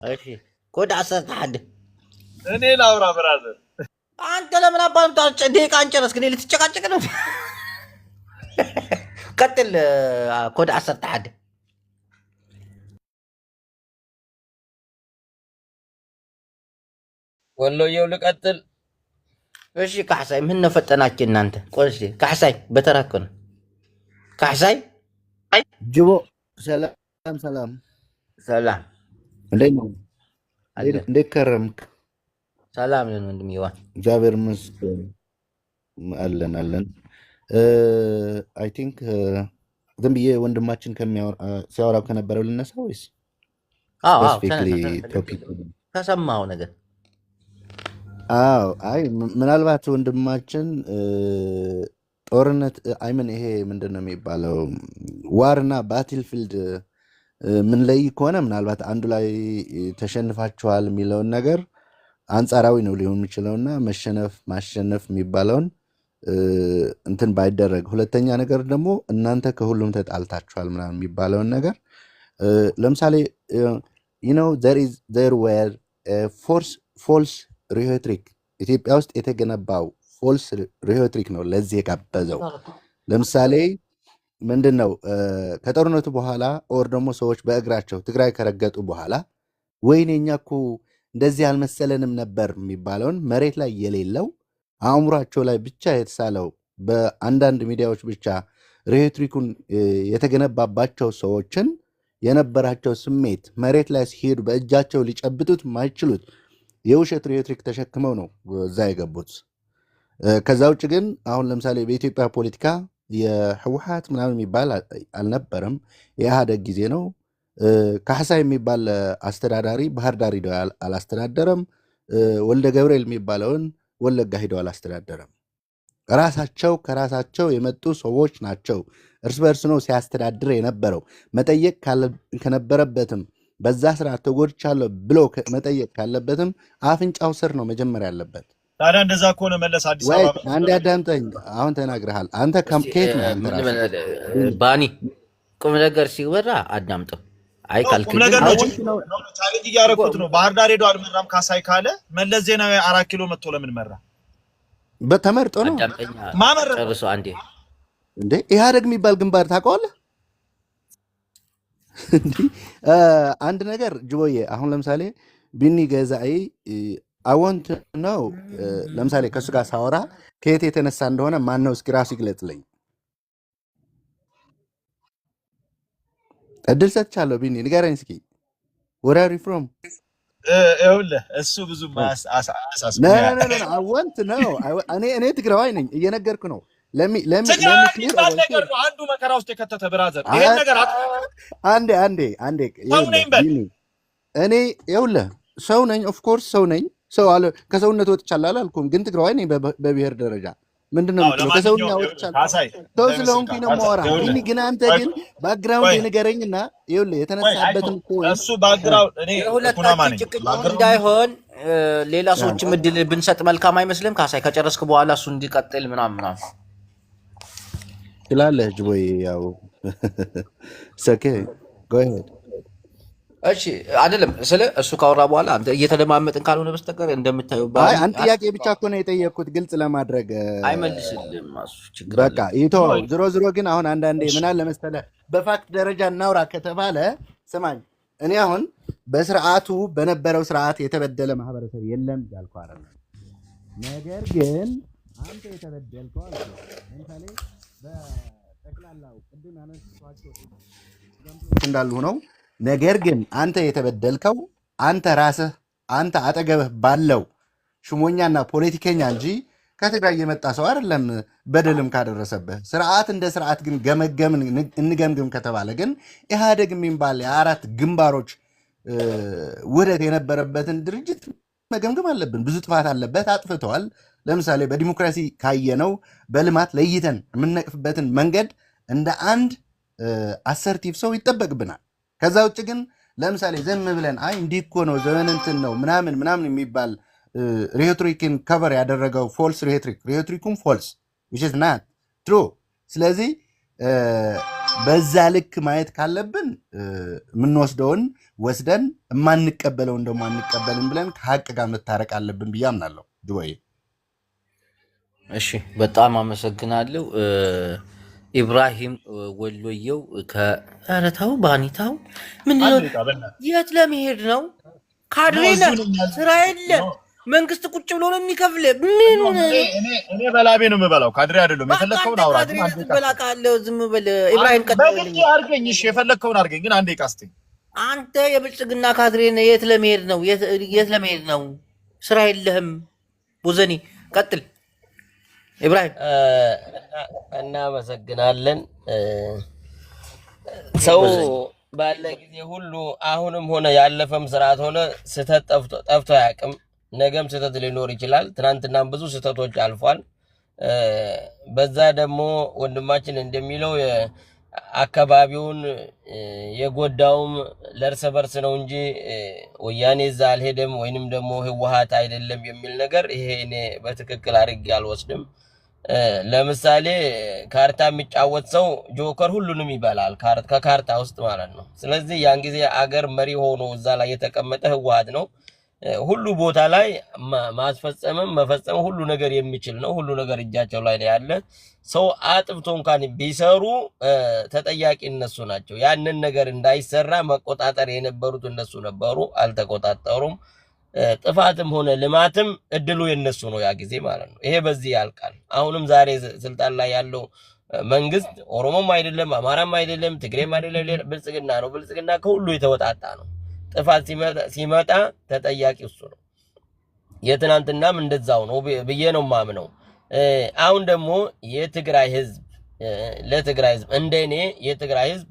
እሺ ኮድ 11 እኔ ላውራ ብራዘር። አንተ ለምን አባም ደቂቃ አንጨረስክ? እኔ ልትጨቃጨቅ ነው? ቀጥል። ኮድ 11 ወሎዬው ልቀጥል። እሺ ካሕሳይ ምን ነፈጠናችሁ እናንተ? ቆይ ካሕሳይ በተራከ ነው። ካሕሳይ ጅቦ ሰላም ሰላም ሰላም እንዴት ነው? አለን። እንዴት ከረምክ? ሰላም ነን ወንድም ይዋን። እግዚአብሔር ይመስገን አለን አለን። አይ ቲንክ ዝም ብዬ ወንድማችን ሲያወራው ከነበረው ልነሳ ወይስ ስፔሲፊክሊ ቶፒክ ተሰማው ነገር? አዎ አይ ምናልባት ወንድማችን ጦርነት አይምን ይሄ ምንድን ነው የሚባለው ዋርና ባትልፊልድ ምን ለይ ከሆነ ምናልባት አንዱ ላይ ተሸንፋችኋል የሚለውን ነገር አንጻራዊ ነው ሊሆን የሚችለውና መሸነፍ ማሸነፍ የሚባለውን እንትን ባይደረግ፣ ሁለተኛ ነገር ደግሞ እናንተ ከሁሉም ተጣልታችኋል ምናምን የሚባለውን ነገር ለምሳሌ there were ፎልስ ሪሄትሪክ ኢትዮጵያ ውስጥ የተገነባው ፎልስ ሪሄትሪክ ነው ለዚህ የጋበዘው። ለምሳሌ ምንድን ነው ከጦርነቱ በኋላ ኦር ደግሞ ሰዎች በእግራቸው ትግራይ ከረገጡ በኋላ ወይኔ እኛ እኮ እንደዚህ አልመሰለንም ነበር የሚባለውን መሬት ላይ የሌለው አእምሯቸው ላይ ብቻ የተሳለው በአንዳንድ ሚዲያዎች ብቻ ሪሄትሪኩን የተገነባባቸው ሰዎችን የነበራቸው ስሜት መሬት ላይ ሲሄዱ በእጃቸው ሊጨብጡት ማይችሉት የውሸት ሪሄትሪክ ተሸክመው ነው እዛ የገቡት። ከዛ ውጭ ግን አሁን ለምሳሌ በኢትዮጵያ ፖለቲካ የህወሓት ምናምን የሚባል አልነበረም። የኢህአደግ ጊዜ ነው። ካሕሳይ የሚባል አስተዳዳሪ ባህር ዳር ሂደው አላስተዳደረም። ወልደ ገብርኤል የሚባለውን ወለጋ ሂደው አላስተዳደረም። ራሳቸው ከራሳቸው የመጡ ሰዎች ናቸው። እርስ በእርስ ነው ሲያስተዳድር የነበረው። መጠየቅ ከነበረበትም በዛ ስርዓት ተጎድቻለሁ ብሎ መጠየቅ ካለበትም አፍንጫው ስር ነው መጀመሪያ ያለበት። ታዲያ እንደዛ ከሆነ መለስ አዲስ አበባ አንድ አዳምጠኝ። አሁን ተናግረሃል አንተ ከየት ነህ? ባኒ ቁም ነገር ሲወራ አዳምጠው። አይ ካልክ ቁም ነገር ነው ቻሌንጅ እያደረኩት ነው። ባህር ዳር ሄዶ አልመራም ካሳይ ካለ መለስ ዜናዊ 4 ኪሎ መጥቶ ለምን መራ? በተመርጦ ነው ማመረ ጨርሶ አንዴ እንዴ ኢህአደግ የሚባል ግንባር ታውቀዋለህ? አንድ ነገር ጅቦዬ፣ አሁን ለምሳሌ ቢኒ ገዛኢ አወንት ነው። ለምሳሌ ከእሱ ጋር ሳወራ ከየት የተነሳ እንደሆነ ማን ነው እስኪ ራሱ ይግለጽልኝ። እድል ሰጥቻለሁ። ቢኒ ንገረኝ እስኪ where are you from? ይኸውልህ እሱ ብዙ አወንት ነው። እኔ ትግራዋይ ነኝ እየነገርኩ ነው። አንዱ መከራ ውስጥ የከተተ ብራዘር ይሄን ነገር አንዴ እኔ ይኸውልህ ሰው ነኝ። ኦፍኮርስ ሰው ነኝ። ሰው አለ ከሰውነት ወጥቻለሁ አላልኩም፣ ግን ትግራዋይ ነኝ በብሔር ደረጃ። ምንድነው ከሰውኛ ወጥቻለሁ ሰው ስለሆንኩኝ ነው የማወራ። ግን አንተ ግን ባክግራውንድ ንገረኝና ይኸውልህ የተነሳበትን እሱ ባክግራውንድ እኔ ሁለታችን ጭቅጭቅ እንዳይሆን ሌላ ሰዎችም እድል ብንሰጥ መልካም አይመስልም? ካሳይ ከጨረስክ በኋላ እሱ እንዲቀጥል ምናምን ትላለህ ጅቦይ። ያው ሰከ ጎሄድ እሺ አይደለም ስለ እሱ ካወራ በኋላ አንተ እየተለማመጥን ካልሆነ በስተቀር እንደምታየው አንድ ጥያቄ ብቻ እኮ ነው የጠየቅኩት ግልጽ ለማድረግ። አይመልስልም እሱ ችግር በቃ ይቶ ዝሮ ግን አሁን አንዳንዴ ምን አለ መሰለህ በፋክት ደረጃ እናውራ ከተባለ ስማኝ፣ እኔ አሁን በስርዓቱ በነበረው ስርዓት የተበደለ ማህበረሰብ የለም ያልኩ አይደለም። ነገር ግን አንተ የተበደልከው አለ ለምሳሌ በጠቅላላው ቅድም ያነሳኋቸው እንዳሉ ነው። ነገር ግን አንተ የተበደልከው አንተ ራስህ አንተ አጠገብህ ባለው ሽሞኛና ፖለቲከኛ እንጂ ከትግራይ የመጣ ሰው አይደለም። በደልም ካደረሰብህ ስርዓት እንደ ስርዓት ግን እንገምግም ከተባለ ግን ኢህአደግ የሚባል የአራት ግንባሮች ውህደት የነበረበትን ድርጅት መገምገም አለብን። ብዙ ጥፋት አለበት፣ አጥፍተዋል። ለምሳሌ በዲሞክራሲ ካየነው በልማት ለይተን የምንነቅፍበትን መንገድ እንደ አንድ አሰርቲቭ ሰው ይጠበቅብናል። ከዛ ውጭ ግን ለምሳሌ ዘም ብለን አይ እንዲህ እኮ ነው ዘመን እንትን ነው ምናምን የሚባል ሪሄትሪክን ከቨር ያደረገው ፎልስ ሪሄትሪኩም ፎልስ which is not true። ስለዚህ በዛ ልክ ማየት ካለብን የምንወስደውን ወስደን የማንቀበለው እንደማንቀበልን ብለን ከሀቅ ጋር መታረቅ አለብን ብዬ አምናለሁ። ጅቦዬ እሺ፣ በጣም አመሰግናለሁ። ኢብራሂም ወሎየው ከረታው ባኒታው ምንድነው? የት ለመሄድ ነው? ካድሬ ነህ፣ ስራ የለ፣ መንግስት ቁጭ ብሎ ነው የሚከፍል። ምን ሆነ? እኔ በላቤ ነው የምበላው፣ ካድሬ አይደለም። የፈለግከውን አውራ። ዝም በል ኢብራሂም። በግድ አድርገኝ። እሺ የፈለግከውን አድርገኝ፣ ግን አንዴ ቃስቴኝ። አንተ የብልጽግና ካድሬ ነህ። የት ለመሄድ ነው? የት ለመሄድ ነው? ስራ የለህም። ቦዘኔ ቀጥል ኢብራሂም። እናመሰግናለን። ሰው ባለ ጊዜ ሁሉ አሁንም ሆነ ያለፈም ስርዓት ሆነ ስህተት ጠፍቶ አያውቅም። ነገም ስህተት ሊኖር ይችላል። ትናንትናም ብዙ ስህተቶች አልፏል። በዛ ደግሞ ወንድማችን እንደሚለው አካባቢውን የጎዳውም ለእርስ በርስ ነው እንጂ ወያኔ እዛ አልሄደም ወይንም ደግሞ ህወሓት አይደለም የሚል ነገር ይሄ እኔ በትክክል አድርጌ አልወስድም። ለምሳሌ ካርታ የሚጫወት ሰው ጆከር ሁሉንም ይበላል፣ ከካርታ ውስጥ ማለት ነው። ስለዚህ ያን ጊዜ አገር መሪ ሆኖ እዛ ላይ የተቀመጠ ህወሓት ነው። ሁሉ ቦታ ላይ ማስፈጸምም መፈጸም ሁሉ ነገር የሚችል ነው። ሁሉ ነገር እጃቸው ላይ ያለ ሰው አጥፍቶ እንኳን ቢሰሩ ተጠያቂ እነሱ ናቸው። ያንን ነገር እንዳይሰራ መቆጣጠር የነበሩት እነሱ ነበሩ፣ አልተቆጣጠሩም። ጥፋትም ሆነ ልማትም እድሉ የነሱ ነው ያ ጊዜ ማለት ነው። ይሄ በዚህ ያልቃል። አሁንም ዛሬ ስልጣን ላይ ያለው መንግስት ኦሮሞም አይደለም፣ አማራም አይደለም፣ ትግሬም አይደለም፣ ብልጽግና ነው። ብልጽግና ከሁሉ የተወጣጣ ነው። ጥፋት ሲመጣ ተጠያቂ እሱ ነው። የትናንትናም እንደዛው ነው ብዬ ነው ማምነው። አሁን ደግሞ የትግራይ ህዝብ ለትግራይ ህዝብ እንደኔ የትግራይ ህዝብ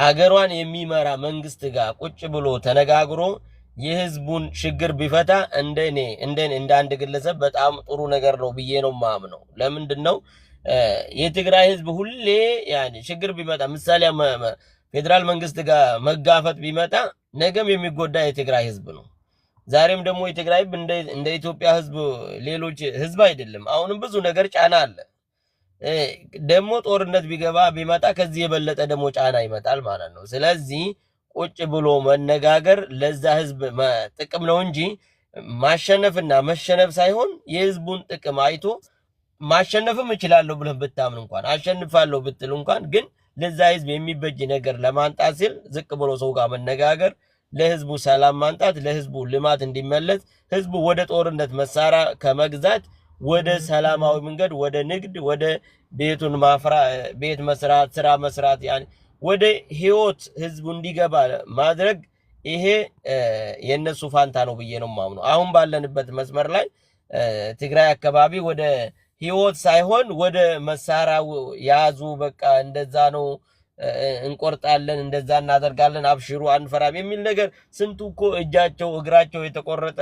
አገሯን የሚመራ መንግስት ጋር ቁጭ ብሎ ተነጋግሮ የህዝቡን ችግር ቢፈታ እንደኔ እንደ አንድ ግለሰብ በጣም ጥሩ ነገር ነው ብዬ ነው ማምነው። ለምንድነው የትግራይ ህዝብ ሁሌ ያኔ ችግር ቢመጣ ምሳሌ ፌደራል መንግስት ጋር መጋፈጥ ቢመጣ ነገም የሚጎዳ የትግራይ ህዝብ ነው። ዛሬም ደግሞ የትግራይ ህዝብ እንደ ኢትዮጵያ ህዝብ ሌሎች ህዝብ አይደለም። አሁንም ብዙ ነገር ጫና አለ። ደግሞ ጦርነት ቢመጣ ከዚህ የበለጠ ደግሞ ጫና ይመጣል ማለት ነው። ስለዚህ ቁጭ ብሎ መነጋገር ለዛ ህዝብ ጥቅም ነው እንጂ ማሸነፍና መሸነፍ ሳይሆን የህዝቡን ጥቅም አይቶ ማሸነፍም እችላለሁ ብለህ ብታምን እንኳን አሸንፋለሁ ብትል እንኳን ግን ለዛ ህዝብ የሚበጅ ነገር ለማንጣት ሲል ዝቅ ብሎ ሰው ጋር መነጋገር፣ ለህዝቡ ሰላም ማንጣት፣ ለህዝቡ ልማት እንዲመለስ፣ ህዝቡ ወደ ጦርነት መሳሪያ ከመግዛት ወደ ሰላማዊ መንገድ፣ ወደ ንግድ፣ ወደ ቤት መስራት፣ ስራ መስራት ያኔ ወደ ህይወት ህዝቡ እንዲገባ ማድረግ ይሄ የነሱ ፋንታ ነው ብዬ ነው ማምነው። አሁን ባለንበት መስመር ላይ ትግራይ አካባቢ ወደ ህይወት ሳይሆን ወደ መሳሪያው ያዙ፣ በቃ እንደዛ ነው እንቆርጣለን፣ እንደዛ እናደርጋለን፣ አብሽሩ አንፈራም የሚል ነገር ስንቱ እኮ እጃቸው እግራቸው የተቆረጠ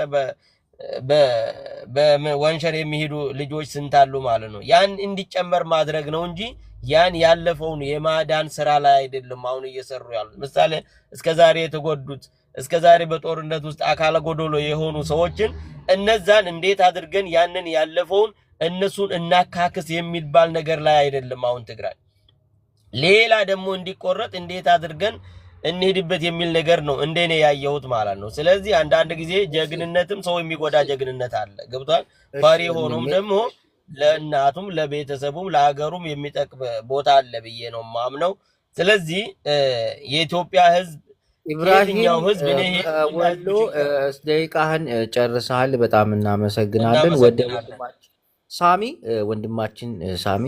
በወንሸር የሚሄዱ ልጆች ስንታሉ ማለት ነው። ያን እንዲጨመር ማድረግ ነው እንጂ ያን ያለፈውን የማዳን ስራ ላይ አይደለም አሁን እየሰሩ ያሉት። ምሳሌ እስከዛሬ የተጎዱት እስከዛሬ በጦርነት ውስጥ አካለ ጎዶሎ የሆኑ ሰዎችን እነዛን እንዴት አድርገን ያንን ያለፈውን እነሱን እናካክስ የሚባል ነገር ላይ አይደለም አሁን ትግራይ። ሌላ ደግሞ እንዲቆረጥ እንዴት አድርገን እንሄድበት የሚል ነገር ነው እንደኔ ያየሁት ማለት ነው። ስለዚህ አንዳንድ ጊዜ ጀግንነትም ሰው የሚጎዳ ጀግንነት አለ። ገብቷል? ፈሪ ሆኖም ደግሞ ለእናቱም ለቤተሰቡም ለሀገሩም የሚጠቅም ቦታ አለ ብዬ ነው ማምነው። ስለዚህ የኢትዮጵያ ህዝብ ኢብራሂም ወሎ ደቂቃህን ጨርሰሃል። በጣም እናመሰግናለን። ወደ ወንድማችን ሳሚ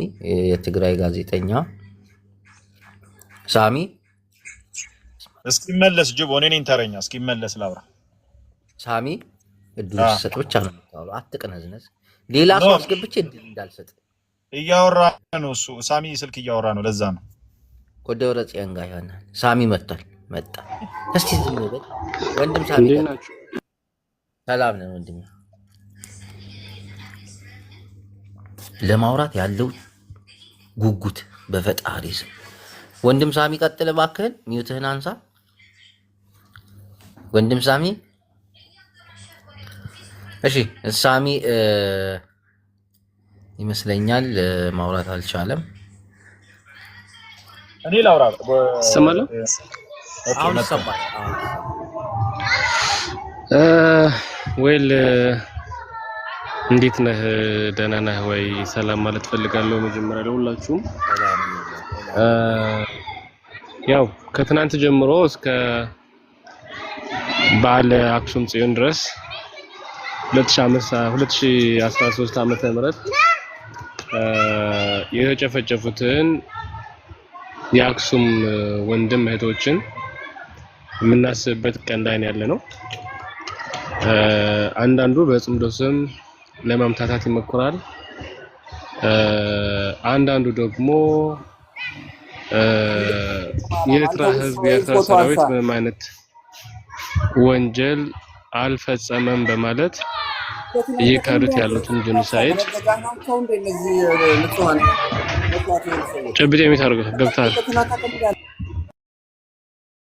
የትግራይ ጋዜጠኛ ሳሚ እስኪመለስ ጅቦ እኔ ነኝ ተረኛ። እስኪመለስ ላውራ። ሳሚ እድሉ ሲሰጥ ብቻ ነው የምታወራው። አትቅነዝነዝ። ሌላ ሰው አስገብቼ እድል እንዳልሰጥ እያወራ ነው እሱ። ሳሚ ስልክ እያወራ ነው። ለዛ ነው ኮደወረ ጽዮን ጋር ይሆናል። ሳሚ መጣ። እስቲ ዝም በል ወንድም ሳሚ። ሰላም ነው ወንድም። ለማውራት ያለው ጉጉት በፈጣሪ ስም ወንድም ሳሚ ቀጥል እባክህን። ሚውትህን አንሳ ወንድም ሳሚ። እሺ ሳሚ ይመስለኛል ማውራት አልቻለም። እኔ ላውራ። አሁን ይሰማል። ዌል እንዴት ነህ? ደህና ነህ ወይ? ሰላም ማለት ፈልጋለሁ መጀመሪያ ለሁላችሁም። ያው ከትናንት ጀምሮ እስከ በዓለ አክሱም ጽዮን ድረስ 2013 ዓመተ ምህረት የተጨፈጨፉትን የአክሱም ወንድም እህቶችን የምናስብበት ቀን ላይ ያለ ነው። አንዳንዱ በጽምዶ ስም ለማምታታት ይሞክራል። አንዳንዱ ደግሞ የኤርትራ ህዝብ የኤርትራ ሰራዊት ምንም አይነት ወንጀል አልፈጸመም በማለት እየካዱት ያሉትን ጄኖሳይድ ጨብጬ የሚታርገው ገብታል።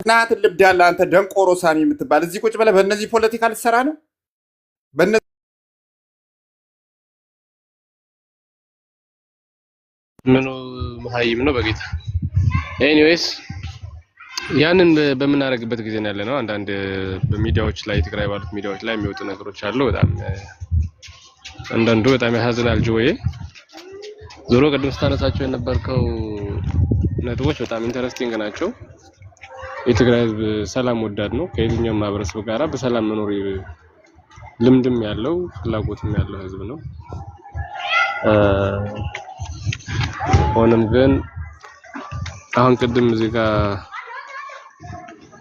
ናት ልብድ ያለ አንተ ደንቆሮ ሳሚ የምትባል እዚህ ቁጭ ብለህ በእነዚህ ፖለቲካ ልትሰራ ነው? ምኑ መሀይም ነው በጌታ። ኤኒዌይስ ያንን በምናደርግበት ጊዜ ነው ያለነው። አንዳንድ በሚዲያዎች ላይ ትግራይ ባሉት ሚዲያዎች ላይ የሚወጡ ነገሮች አሉ። በጣም አንዳንዱ በጣም ያሳዝናል። ጆዬ ዞሮ ቅድም ስታነሳቸው የነበርከው ነጥቦች በጣም ኢንተረስቲንግ ናቸው። የትግራይ ህዝብ ሰላም ወዳድ ነው። ከየትኛውም ማህበረሰብ ጋር በሰላም መኖር ልምድም ያለው ፍላጎትም ያለው ህዝብ ነው። ሆኖም ግን አሁን ቅድም እዚህ ጋር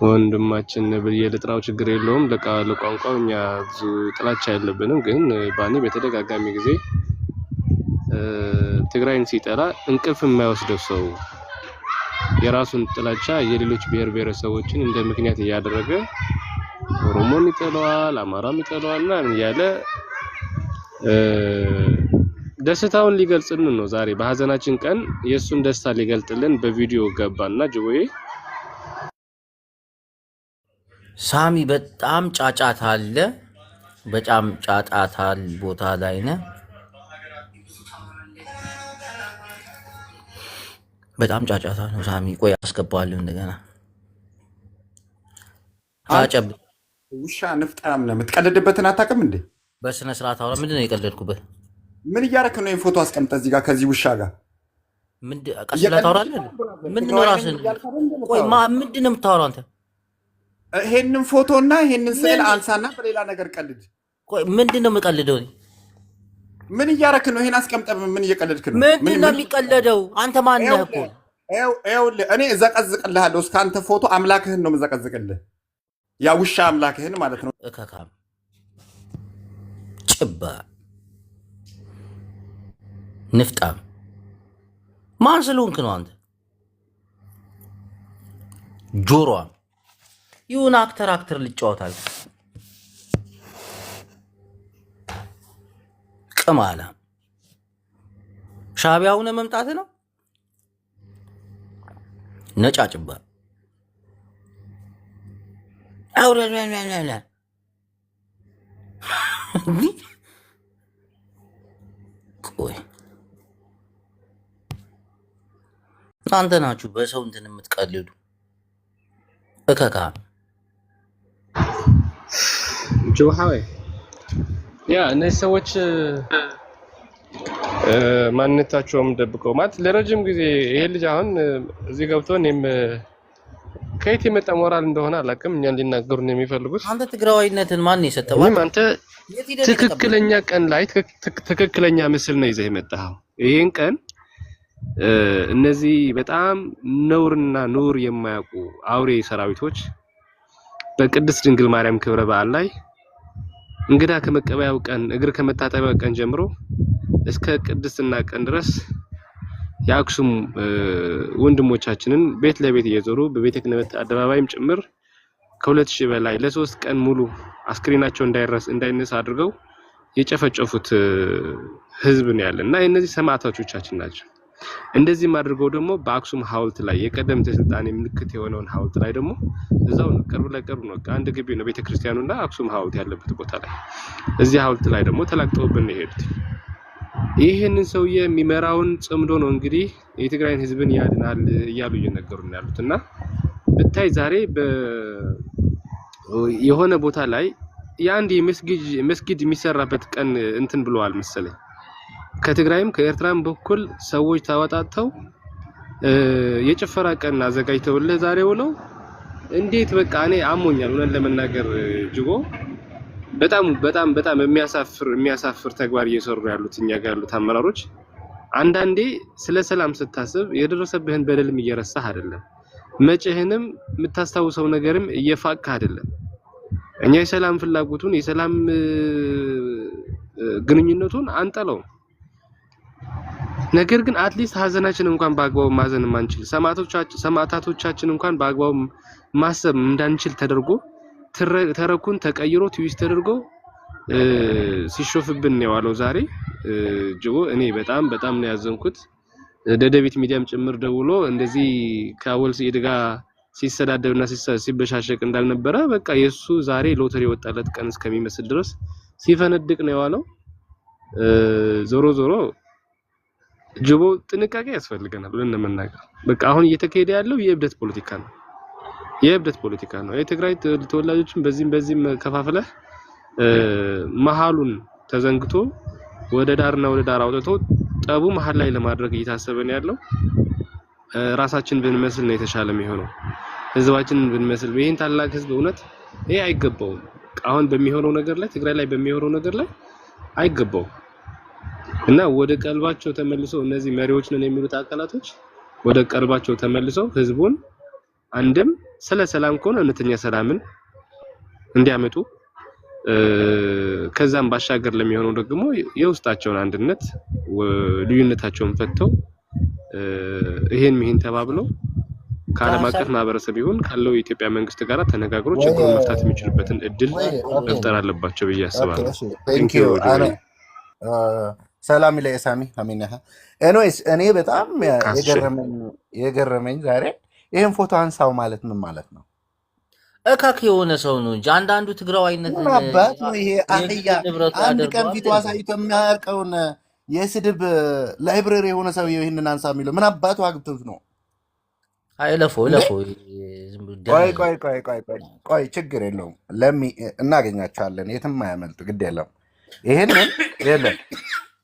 ወንድማችን ብዬ ልጥራው ችግር የለውም። ለቋንቋው እኛ ብዙ ጥላቻ የለብንም። ግን ባኒ በተደጋጋሚ ጊዜ ትግራይን ሲጠራ እንቅልፍ የማይወስደው ሰው የራሱን ጥላቻ የሌሎች ብሔር ብሔረሰቦችን እንደ ምክንያት እያደረገ ኦሮሞን ይጠላዋል፣ አማራም ይጠላዋል እና ያለ ደስታውን ሊገልጽልን ነው። ዛሬ በሐዘናችን ቀን የሱን ደስታ ሊገልጽልን በቪዲዮ ገባና ጅቦዬ ሳሚ በጣም ጫጫታ አለ። በጣም ጫጫታ ቦታ ላይ ነህ። በጣም ጫጫታ ነው ሳሚ። ቆይ አስገባዋለሁ እንደገና። አጨብ ውሻ ንፍጣም ነው። የምትቀልድበትን አታውቅም እንዴ? በስነ ስርዓት አውራ። ምንድን ነው የቀለድኩበት? ምን እያደረክ ነው? ይሄን ፎቶ አስቀምጠ እዚህ ጋር ከዚህ ውሻ ጋር ቀስላ ታወራለህ? ምንድን ነው ራስህን? ቆይ ምንድን ነው የምታወራው አንተ? ይሄንን ፎቶና ይሄንን ስዕል አንሳና በሌላ ነገር ቀልድ። ቆይ ምንድን ነው የምቀልደው? ምን እያደረክ ነው? ይሄን አስቀምጠ ምን እየቀለድክ ነው? ምንድን ነው የሚቀለደው? አንተ ማን ነህ እኮ? እኔ እዘቀዝቅልሃለሁ። እስከ አንተ ፎቶ አምላክህን ነው የምዘቀዝቅልህ። ያ ውሻ አምላክህን ማለት ነው። እከካም ጭባ ንፍጣም ማን ስለሆንክ ነው አንተ? ጆሮዋም ይሁን አክተር ልጫወታል። ቅማላ ሻቢያውነ መምጣት ነው። ነጫጭባ አውራላላላ ቆይ እናንተ ናችሁ በሰው እንትን የምትቀልዱ እከካ ጆሃይ ያ እነዚህ ሰዎች ማንነታቸውም ደብቀው ማለት ለረጅም ጊዜ ይሄ ልጅ አሁን እዚህ ገብቶ እኔም ከየት የመጣ ሞራል እንደሆነ አላውቅም። እኛን ሊናገሩን የሚፈልጉት አንተ ትግራዋይነትን ማን የሰጠው? አንተ ትክክለኛ ቀን ላይ ትክክለኛ ምስል ነው ይዘህ የመጣኸው። ይሄን ቀን እነዚህ በጣም ነውርና ኑር የማያውቁ አውሬ ሰራዊቶች በቅድስት ድንግል ማርያም ክብረ በዓል ላይ እንግዳ ከመቀበያው ቀን እግር ከመታጠቢያው ቀን ጀምሮ እስከ ቅድስና ቀን ድረስ የአክሱም ወንድሞቻችንን ቤት ለቤት እየዞሩ በቤተ ክህነት አደባባይም ጭምር ከ2000 በላይ ለ3 ቀን ሙሉ አስክሬናቸው እንዳይነሳ አድርገው የጨፈጨፉት ህዝብ ነው ያለና እነዚህ ሰማዕታቶቻችን ናቸው። እንደዚህም አድርገው ደግሞ በአክሱም ሐውልት ላይ የቀደምት ስልጣኔ ምልክት የሆነውን ሐውልት ላይ ደግሞ እዛው ነው ቅርብ ለቅርብ ነው አንድ ግቢ ነው ቤተክርስቲያኑና አክሱም ሐውልት ያለበት ቦታ ላይ እዚህ ሐውልት ላይ ደግሞ ተላቅጠውብን ይሄዱት። ይሄንን ሰውዬ የሚመራውን ጽምዶ ነው እንግዲህ የትግራይን ህዝብን ያድናል እያሉ እየነገሩን ያሉትና ብታይ ዛሬ የሆነ ቦታ ላይ የአንድ መስጊድ የሚሰራበት ቀን እንትን ብለዋል መሰለኝ። ከትግራይም ከኤርትራም በኩል ሰዎች ተወጣጥተው የጭፈራ ቀን አዘጋጅተውልህ ዛሬ ውለው እንዴት በቃ እኔ አሞኛል ሆነን ለመናገር ጅቦ በጣም የሚያሳፍር ተግባር እየሰሩ ያሉት እኛ ጋር ያሉት አመራሮች አንዳንዴ ስለ ሰላም ስታስብ የደረሰብህን በደልም እየረሳህ አይደለም፣ መጪህንም የምታስታውሰው ነገርም እየፋቅህ አይደለም። እኛ የሰላም ፍላጎቱን የሰላም ግንኙነቱን አንጠለው፣ ነገር ግን አትሊስት ሀዘናችን እንኳን በአግባቡ ማዘን ማንችል ሰማዕታቶቻችን እንኳን በአግባቡ ማሰብ እንዳንችል ተደርጎ ተረኩን ተቀይሮ ትዊስት ተደርጎ ሲሾፍብን ነው ያለው ዛሬ ጅቦ። እኔ በጣም ነው ያዘንኩት። ደደቢት ሚዲያም ጭምር ደውሎ እንደዚህ ከአወል ሰይድ ጋር ሲሰዳደብና ሲበሻሸቅ እንዳልነበረ በቃ የሱ ዛሬ ሎተሪ ወጣለት ቀን እስከሚመስል ድረስ ሲፈነድቅ ነው ያለው። ዞሮ ጅቦ ጥንቃቄ ያስፈልገናል ብለን ለመናገር በቃ አሁን እየተካሄደ ያለው የእብደት ፖለቲካ ነው። የትግራይ ተወላጆችን በዚህም ከፋፍለህ መሃሉን ተዘንግቶ ወደ ዳር አውጥቶ ጠቡ መሃል ላይ ለማድረግ እየታሰበን ያለው ራሳችን ብንመስል ነው የተሻለ የሚሆነው። ህዝባችንን ብንመስል ይሄን ታላቅ ህዝብ እውነት ይሄ አይገባውም። አሁን በሚሆነው ነገር ላይ ትግራይ ላይ በሚሆነው ነገር ላይ አይገባውም እና ወደ ቀልባቸው ተመልሰው እነዚህ መሪዎች ነን የሚሉት አካላቶች ወደ ቀልባቸው ተመልሰው ህዝቡን አንድም ስለ ሰላም ከሆነ እውነተኛ ሰላምን እንዲያመጡ ከዛም ባሻገር ለሚሆነው ደግሞ የውስጣቸውን አንድነት ልዩነታቸውን ፈተው ይሄን ተባብለው ከዓለም አቀፍ ማህበረሰብ ይሁን ካለው የኢትዮጵያ መንግስት ጋር ተነጋግሮ ችግሩን መፍታት የሚችሉበትን እድል መፍጠር አለባቸው ብዬ አስባለሁ። ሰላም ለኢሳሚ አሚናህ ኤኒዌይስ እኔ በጣም የገረመኝ ዛሬ ይሄን ፎቶ አንሳው ማለት ምን ማለት ነው? እካክ የሆነ ሰው ነው እንጂ አንዳንዱ ትግራዋይነት ምን አባት ነው ይሄ አህያ አንድ ቀን ፊቱ አሳይቶ የሚያርቀውን የስድብ ላይብረሪ የሆነ ሰው ይሄንን አንሳ የሚለው ምን አባቱ አግብቶት ነው? አይለፎ ቆይ ችግር የለውም እናገኛቸዋለን፣ የትም አያመልጡ፣ ግድ የለም። ይሄንን የለም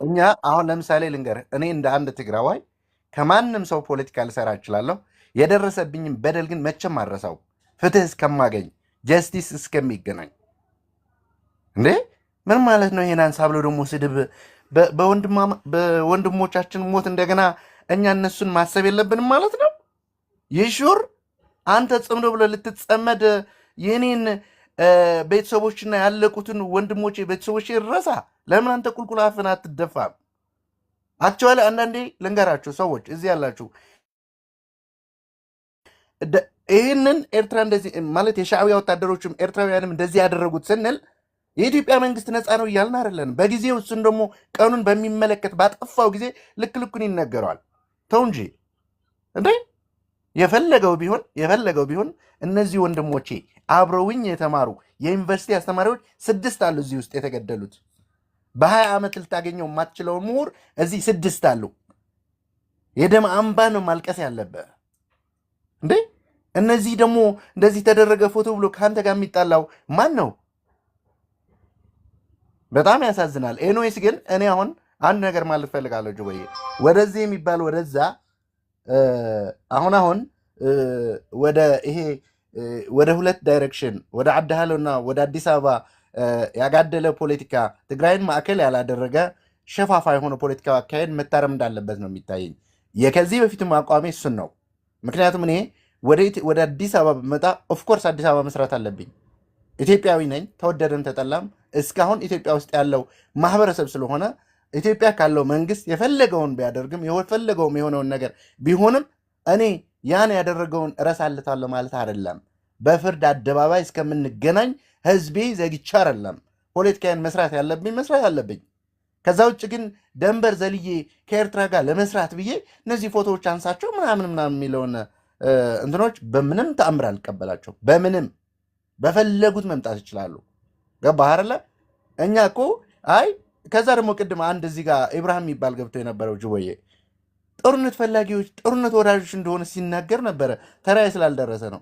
እኛ አሁን ለምሳሌ ልንገርህ፣ እኔ እንደ አንድ ትግራዋይ ከማንም ሰው ፖለቲካ ልሰራ እችላለሁ። የደረሰብኝም በደል ግን መቼም አረሳው፣ ፍትህ እስከማገኝ ጀስቲስ እስከሚገናኝ። እንዴ ምን ማለት ነው? ይሄን አንሳ ብሎ ደግሞ ስድብ በወንድሞቻችን ሞት እንደገና እኛ እነሱን ማሰብ የለብንም ማለት ነው? ይሹር አንተ ጽምዶ ብሎ ልትጸመድ የኔን ቤተሰቦችና ያለቁትን ወንድሞቼ ቤተሰቦች ይረሳ። ለምን አንተ ቁልቁል አፍን አትደፋም? አክቹዋሊ አንዳንዴ ልንገራችሁ ሰዎች እዚህ ያላችሁ ይህንን ኤርትራ እንደዚህ ማለት የሻዕቢያ ወታደሮችም ኤርትራውያንም እንደዚህ ያደረጉት ስንል የኢትዮጵያ መንግስት ነፃ ነው እያልን አይደለን። በጊዜው እሱን ደግሞ ቀኑን በሚመለከት ባጠፋው ጊዜ ልኩን ይነገረዋል። ተው እንጂ እንዴ! የፈለገው ቢሆን እነዚህ ወንድሞቼ አብረውኝ የተማሩ የዩኒቨርሲቲ አስተማሪዎች 6 አሉ እዚህ ውስጥ የተገደሉት። በ20 ዓመት ልታገኘው የማትችለውን ምሁር እዚህ 6 አሉ። የደም አምባ ነው ማልቀስ ያለበት እንዴ! እነዚህ ደግሞ እንደዚህ ተደረገ ፎቶ ብሎ ከአንተ ጋር የሚጣላው ማን ነው? በጣም ያሳዝናል። ኤኖዌስ ግን እኔ አሁን አንድ ነገር ማለት ፈልጋለሁ ጆዬ፣ ወደዚህ የሚባል ወደዛ አሁን ወደ ይሄ ወደ ሁለት ዳይሬክሽን ወደ አዳሃለውና ወደ አዲስ አበባ ያጋደለ ፖለቲካ ትግራይን ማዕከል ያላደረገ ሸፋፋ የሆነ ፖለቲካ አካሄድ መታረም እንዳለበት ነው የሚታየኝ። የከዚህ በፊትም አቋሜ እሱን ነው። ምክንያቱም እኔ ወደ አዲስ አበባ ብመጣ ኦፍኮርስ አዲስ አበባ መስራት አለብኝ። ኢትዮጵያዊ ነኝ፣ ተወደደም ተጠላም። እስካሁን ኢትዮጵያ ውስጥ ያለው ማህበረሰብ ስለሆነ ኢትዮጵያ ካለው መንግስት የፈለገውን ቢያደርግም የፈለገውም የሆነውን ነገር ቢሆንም እኔ ያን ያደረገውን እረሳለታለሁ ማለት አይደለም። በፍርድ አደባባይ እስከምንገናኝ ህዝቤ ዘግቻ አይደለም ፖለቲካን መስራት አለብኝ። ከዛ ውጭ ግን ደንበር ዘልዬ ከኤርትራ ጋር ለመስራት ብዬ እነዚህ ፎቶዎች አንሳቸው ምናምን የሚለውን እንትኖች በምንም ተአምር አልቀበላቸው። በምንም በፈለጉት መምጣት ይችላሉ። ገባህ አይደለ? እኛ እኮ አይ ከዛ ደግሞ ቅድም አንድ እዚህ ጋር ኢብራሂም የሚባል ገብቶ የነበረው ጅቦዬ ጦርነት ፈላጊዎች ጦርነት ወዳጆች እንደሆነ ሲናገር ነበረ። ተራዬ ስላልደረሰ ነው።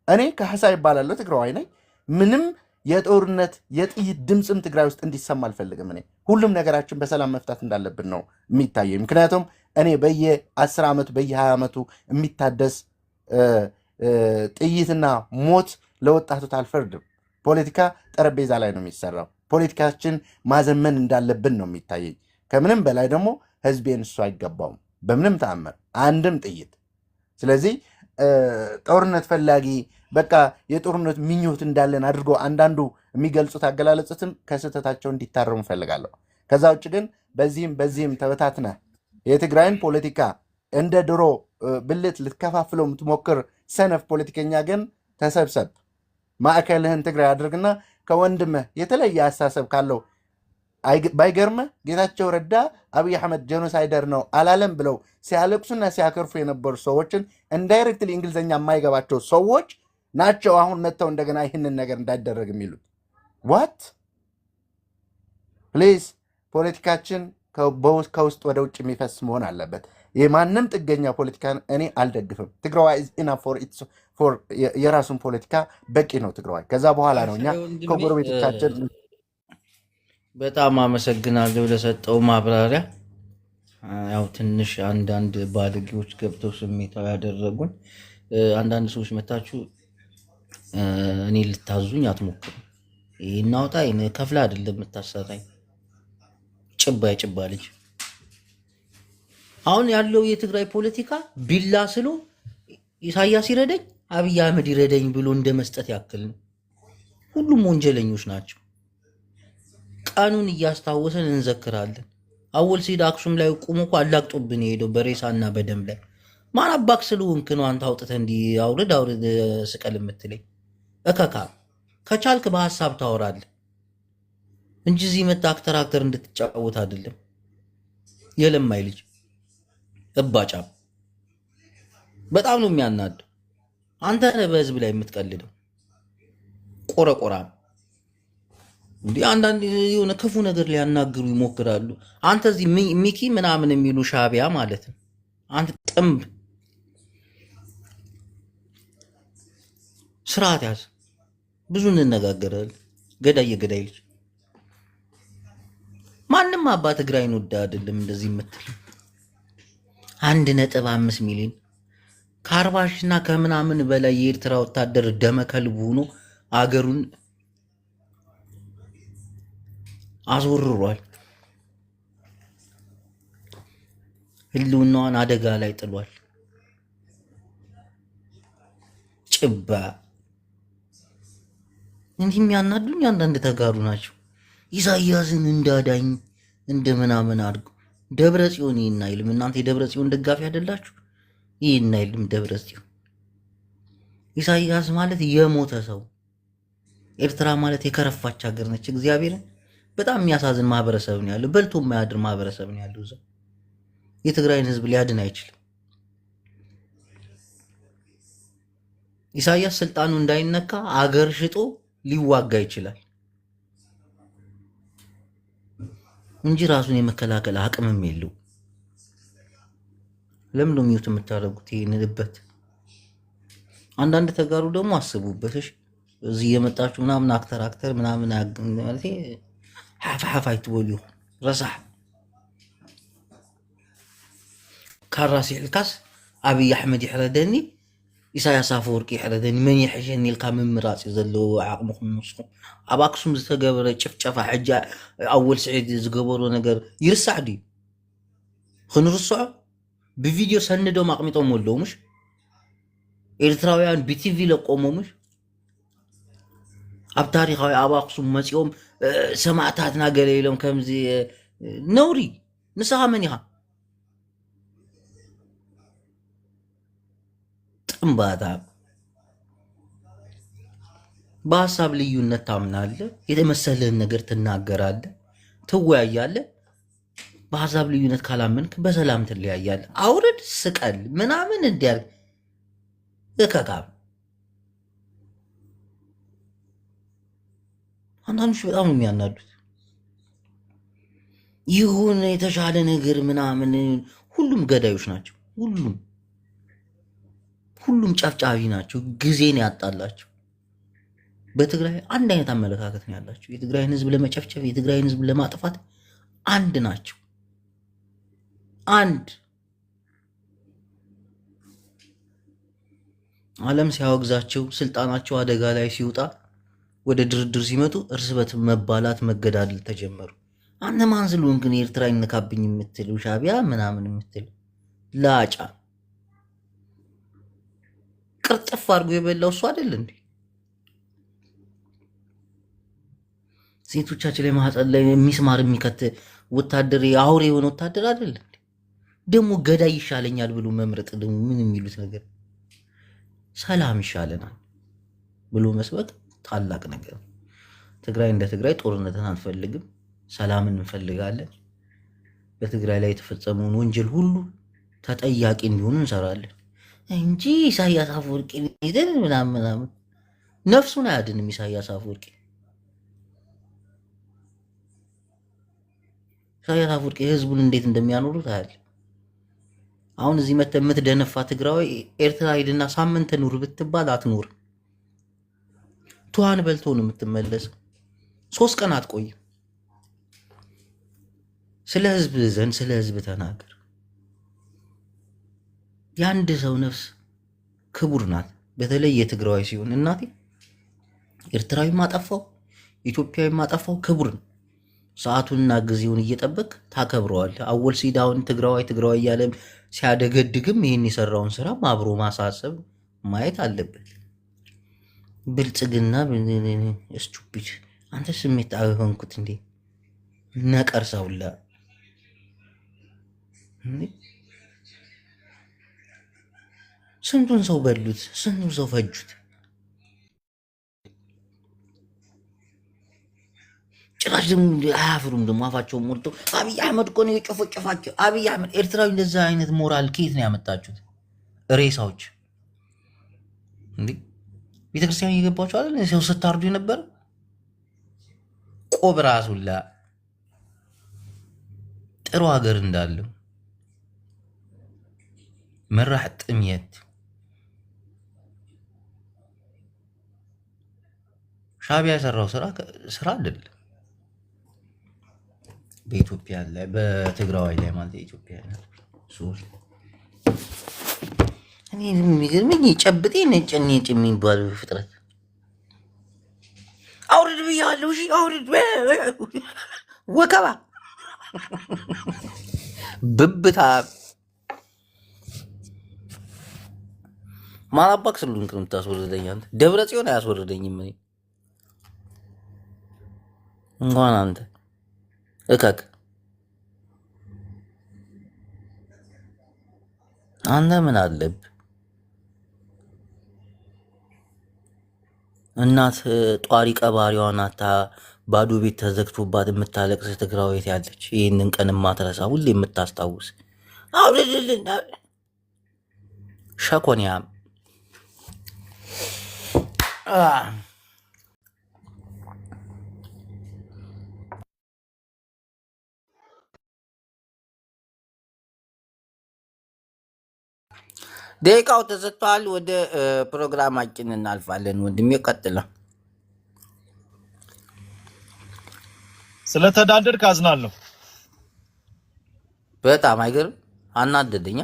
እኔ ካሕሳይ ይባላለሁ፣ ትግራዋይ ነኝ። ምንም የጦርነት የጥይት ድምፅም ትግራይ ውስጥ እንዲሰማ አልፈልግም። እኔ ሁሉም ነገራችን በሰላም መፍታት እንዳለብን ነው የሚታየኝ። ምክንያቱም እኔ በየ10 ዓመቱ በየ20 ዓመቱ የሚታደስ ጥይትና ሞት ለወጣቶች አልፈርድም። ፖለቲካ ጠረጴዛ ላይ ነው የሚሰራው። ፖለቲካችን ማዘመን እንዳለብን ነው የሚታየኝ። ከምንም በላይ ደግሞ ህዝቤን እሱ አይገባውም በምንም ተአምር አንድም ጥይት። ስለዚህ ጦርነት ፈላጊ በቃ የጦርነት ምኞት እንዳለን አድርጎ አንዳንዱ የሚገልጹት አገላለጽትም ከስህተታቸው እንዲታረሙ እፈልጋለሁ። ከዛ ውጭ ግን በዚህም ተበታትነ የትግራይን ፖለቲካ እንደ ድሮ ብልት ልትከፋፍለው የምትሞክር ሰነፍ ፖለቲከኛ ግን ተሰብሰብ፣ ማዕከልህን ትግራይ አድርግና ከወንድምህ የተለየ አስተሳሰብ ካለው ባይገርምህ ጌታቸው ረዳ አብይ አሕመድ ጄኖሳይደር ነው አላለም ብለው ሲያለቅሱና ሲያከርፉ የነበሩ ሰዎችን ኢንዳይሬክትሊ እንግሊዝኛ የማይገባቸው ሰዎች ናቸው አሁን መጥተው እንደገና ይህንን ነገር እንዳይደረግ የሚሉት። ዋት ፕሊዝ፣ ፖለቲካችን ከውስጥ ወደ ውጭ የሚፈስ መሆን አለበት። የማንም ጥገኛ ፖለቲካን እኔ አልደግፍም። ትግራዋይ የራሱን ፖለቲካ በቂ ነው ትግራዋይ። ከዛ በኋላ ነው እኛ ከጎረቤቶቻችን። በጣም አመሰግናለሁ ለሰጠው ማብራሪያ። ያው ትንሽ አንዳንድ ባለጌዎች ገብተው ስሜታዊ ያደረጉን አንዳንድ ሰዎች መታችሁ እኔ ልታዙኝ አትሞክሩ። ይህናውጣ ከፍላ አይደለም የምታሰራኝ ጭባ ልጅ። አሁን ያለው የትግራይ ፖለቲካ ቢላ ስሎ ኢሳያስ ይረደኝ አብይ አህመድ ይረደኝ ብሎ እንደ መስጠት ያክል ነው። ሁሉም ወንጀለኞች ናቸው። ቀኑን እያስታወሰን እንዘክራለን። አወል ሲድ አክሱም ላይ ቁሞ እኮ አላቅጦብን የሄደው በሬሳና በደም ላይ። ማን አባክ ስለሆንክ ነው አንተ አውጥተህ እንዲህ አውርድ ስቀል የምትለኝ? እከካ ከቻልክ በሀሳብ ታወራለህ እንጂ እዚህ መጣ አክተር እንድትጫወት አይደለም። የለማይ ልጅ እባጫም በጣም ነው የሚያናደው። አንተ ነህ በህዝብ ላይ የምትቀልደው ቆረቆራም። እንዲህ አንዳንድ የሆነ ክፉ ነገር ሊያናግሩ ይሞክራሉ። አንተ እዚህ ሚኪ ምናምን የሚሉ ሻቢያ ማለት ነው። አንተ ጥምብ ስርዓት ያዝ። ብዙ እንነጋገራለን። የገዳይ ልጅ ማንም አባ ትግራይን ወዳ አይደለም እንደዚህ የምትል 1.5 ሚሊዮን ከ40,000 እና ከምናምን በላይ የኤርትራ ወታደር ደመከልብ ሆኖ አገሩን አስወርሯል። ህልውናዋን አደጋ ላይ ጥሏል። ጭባ እንዲህ የሚያናዱኝ አንዳንድ ተጋሩ ናቸው። ኢሳያስን እንዳዳኝ እንደምናምን አድርገው ደብረ ጽዮን ይህን አይልም። እናንተ የደብረ ጽዮን ደጋፊ አይደላችሁ? ይህን አይልም ደብረ ጽዮን። ኢሳያስ ማለት የሞተ ሰው፣ ኤርትራ ማለት የከረፋች ሀገር ነች። እግዚአብሔርን በጣም የሚያሳዝን ማህበረሰብ ነው ያለው። በልቶ የማያድር ማህበረሰብ ነው ያለው። እዛ የትግራይን ህዝብ ሊያድን አይችልም። ኢሳያስ ስልጣኑ እንዳይነካ አገር ሽጦ ሊዋጋ ይችላል እንጂ ራሱን የመከላከል አቅምም የለው። ለምን ነው ሚውት የምታደርጉት? ይሄንልበት አንዳንድ ተጋሩ ደግሞ አስቡበት። እሺ እዚህ የመጣችሁ ምናምን አክተር ምናምን ማለት ሓፋ ይትበሉ ይሆን ረሳሕ ካራሲ ልካስ አብይ አሕመድ ይሕረደኒ ኢሳያስ አፈወርቂ ይሕረደኒ መን ይሕሸኒ ኢልካ ምምራፅ ዘለዎ ዓቕምኩም ንስኩም። ኣብ ኣክሱም ዝተገበረ ጭፍጨፋ ሕጂ ኣወል ስዒድ ዝገበሮ ነገር ይርሳዕ ድዩ? ክንርስዖ ብቪድዮ ሰንዶም ኣቕሚጦም ኣለዉ ምሽ ኤርትራውያን ብቲቪ ለቆሞምሽ ኣብ ታሪካዊ ኣብ ኣክሱም መፂኦም ሰማዕታትና ገለ ኢሎም ከምዚ ነውሪ። ንስኻ መን ኢኻ? ጥምባታ በሀሳብ ልዩነት ታምናለህ፣ የተመሰለህን ነገር ትናገራለህ፣ ትወያያለህ። በሀሳብ ልዩነት ካላመንክ በሰላም ትለያያለህ። አውርድ፣ ስቀል ምናምን እንዲያርግ እከካም አንዳንዶች በጣም ነው የሚያናዱት። ይሁን የተሻለ ነገር ምናምን። ሁሉም ገዳዮች ናቸው። ሁሉም ጨፍጫፊ ናቸው። ጊዜን ያጣላቸው። በትግራይ አንድ አይነት አመለካከት ነው ያላቸው። የትግራይን ህዝብ ለመጨፍጨፍ፣ የትግራይን ህዝብ ለማጥፋት አንድ ናቸው። አንድ ዓለም ሲያወግዛቸው ስልጣናቸው አደጋ ላይ ሲወጣ ወደ ድርድር ሲመጡ እርስ በርስ መባላት መገዳደል ተጀመሩ። አንተ ማን ስለሆንክ ግን ኤርትራ ይነካብኝ የምትል ሻዕቢያ ምናምን የምትል ላጫ ቅርጥፍ አድርጎ የበላው እሱ አይደል እንዴ? ሴቶቻችን ላይ ማህፀን ላይ የሚስማር የሚከት ወታደር አውሬ የሆነ ወታደር አይደል እንዴ? ደግሞ ገዳይ ይሻለኛል ብሎ መምረጥ ደግሞ ምን የሚሉት ነገር? ሰላም ይሻለናል ብሎ መስበክ ታላቅ ነገር። ትግራይ እንደ ትግራይ ጦርነትን አንፈልግም፣ ሰላምን እንፈልጋለን። በትግራይ ላይ የተፈጸመውን ወንጀል ሁሉ ተጠያቂ እንዲሆኑ እንሰራለን እንጂ ኢሳያስ አፈወርቂ ሄደን ምናምን ነፍሱን አያድንም። ኢሳያስ አፈወርቂ ህዝቡን እንዴት እንደሚያኖሩት አያል። አሁን እዚህ መተህ የምትደነፋ ትግራዊ ኤርትራ ሄድና ሳምንት ኑር ብትባል አትኑር። ቱሃን በልቶ ነው የምትመለሰው። 3 ቀን አትቆይም። ስለ ህዝብ ዘንድ ስለ ህዝብ ተናገር። የአንድ ሰው ነፍስ ክቡር ናት። በተለይ የትግራዊ ሲሆን እናቴ ኤርትራዊ ማጠፋው ኢትዮጵያዊ ማጠፋው ክቡር ነው። ሰዓቱንና ጊዜውን እየጠበቅ ታከብረዋል። አወል ሲዳውን ትግራዋይ እያለ ሲያደገድግም ይህን የሰራውን ስራ አብሮ ማሳሰብ ማየት አለበት። ብልጽግና ስቱፒድ አንተ ስሜት አልሆንኩት እንዴ ነቀርሳውላ ስንቱን ሰው በሉት፣ ስንቱን ሰው ፈጁት። ጭራሽ ደግሞ አያፍሩም። ደግሞ አፋቸውን ሞልተው አብይ አህመድ እኮ ነው የጨፈጨፋቸው። አብይ አህመድ ኤርትራዊ እንደዛ አይነት ሞራል ከየት ነው ያመጣችሁት? ሬሳዎች እንዴ ቤተክርስቲያን እየገባችሁ አይደል? ሰው ስታርዱ የነበረ ቆብ ራሱላ ጥሩ ሀገር እንዳለው መራህ ጥምየት ሻዕቢያ የሰራው ስራ አይደለም። በኢትዮጵያ ላይ በትግራዋይ ላይ ማለት ኢትዮጵያ ላይ ሶሪ እኔ የሚገርመኝ ጨብጤ ነጭኔ የሚባል ፍጥረት አውርድ ብያለሁ። እሺ አውርድ ወከባ ብብታ ማላባክ ስሉን ከምታስወርደኝ አንተ ደብረ ጽዮን አያስወርደኝም። እኔ እንኳን አንተ እከክ አንተ ምን አለብ እናት ጧሪ ቀባሪዋን አታ ባዶ ቤት ተዘግቶባት የምታለቅስ ትግራዊት ያለች ይህንን ቀን ማትረሳ ሁሌ የምታስታውስ አውርድልን ሸኮንያም ደቂቃው ተሰጥቷል። ወደ ፕሮግራማችን እናልፋለን። ወንድሜ ቀጥለ። ስለተዳደድክ አዝናለሁ። በጣም አይገርም። አናደደኛ።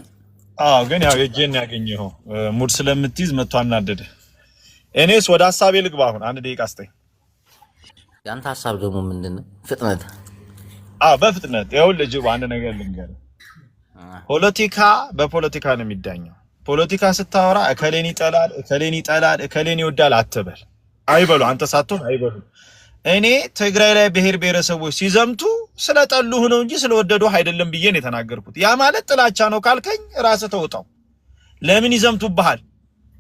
ግን ያው የጄን ያገኘው ሙድ ስለምትይዝ መጥቶ አናደደ። እኔስ ወደ ሐሳቤ ልግባ። አሁን 1 ደቂቃ አስጠኝ። ያንተ ሐሳብ ደግሞ ምንድነው? ፍጥነት። በፍጥነት ይኸውልህ ልጅ አንድ ነገር ልንገርህ። ፖለቲካ በፖለቲካ ነው የሚዳኘው። ፖለቲካ ስታወራ እከሌን ይጠላል እከሌን ይወዳል አትበል። አይበሉ አንተ ሳትሆን አይበሉ። እኔ ትግራይ ላይ ብሔር ብሔረሰቦች ሲዘምቱ ስለጠሉህ ነው እንጂ ስለወደዱህ አይደለም ብዬ ነው የተናገርኩት። ያ ማለት ጥላቻ ነው ካልከኝ ራስህ ተውጣው። ለምን ይዘምቱብሃል?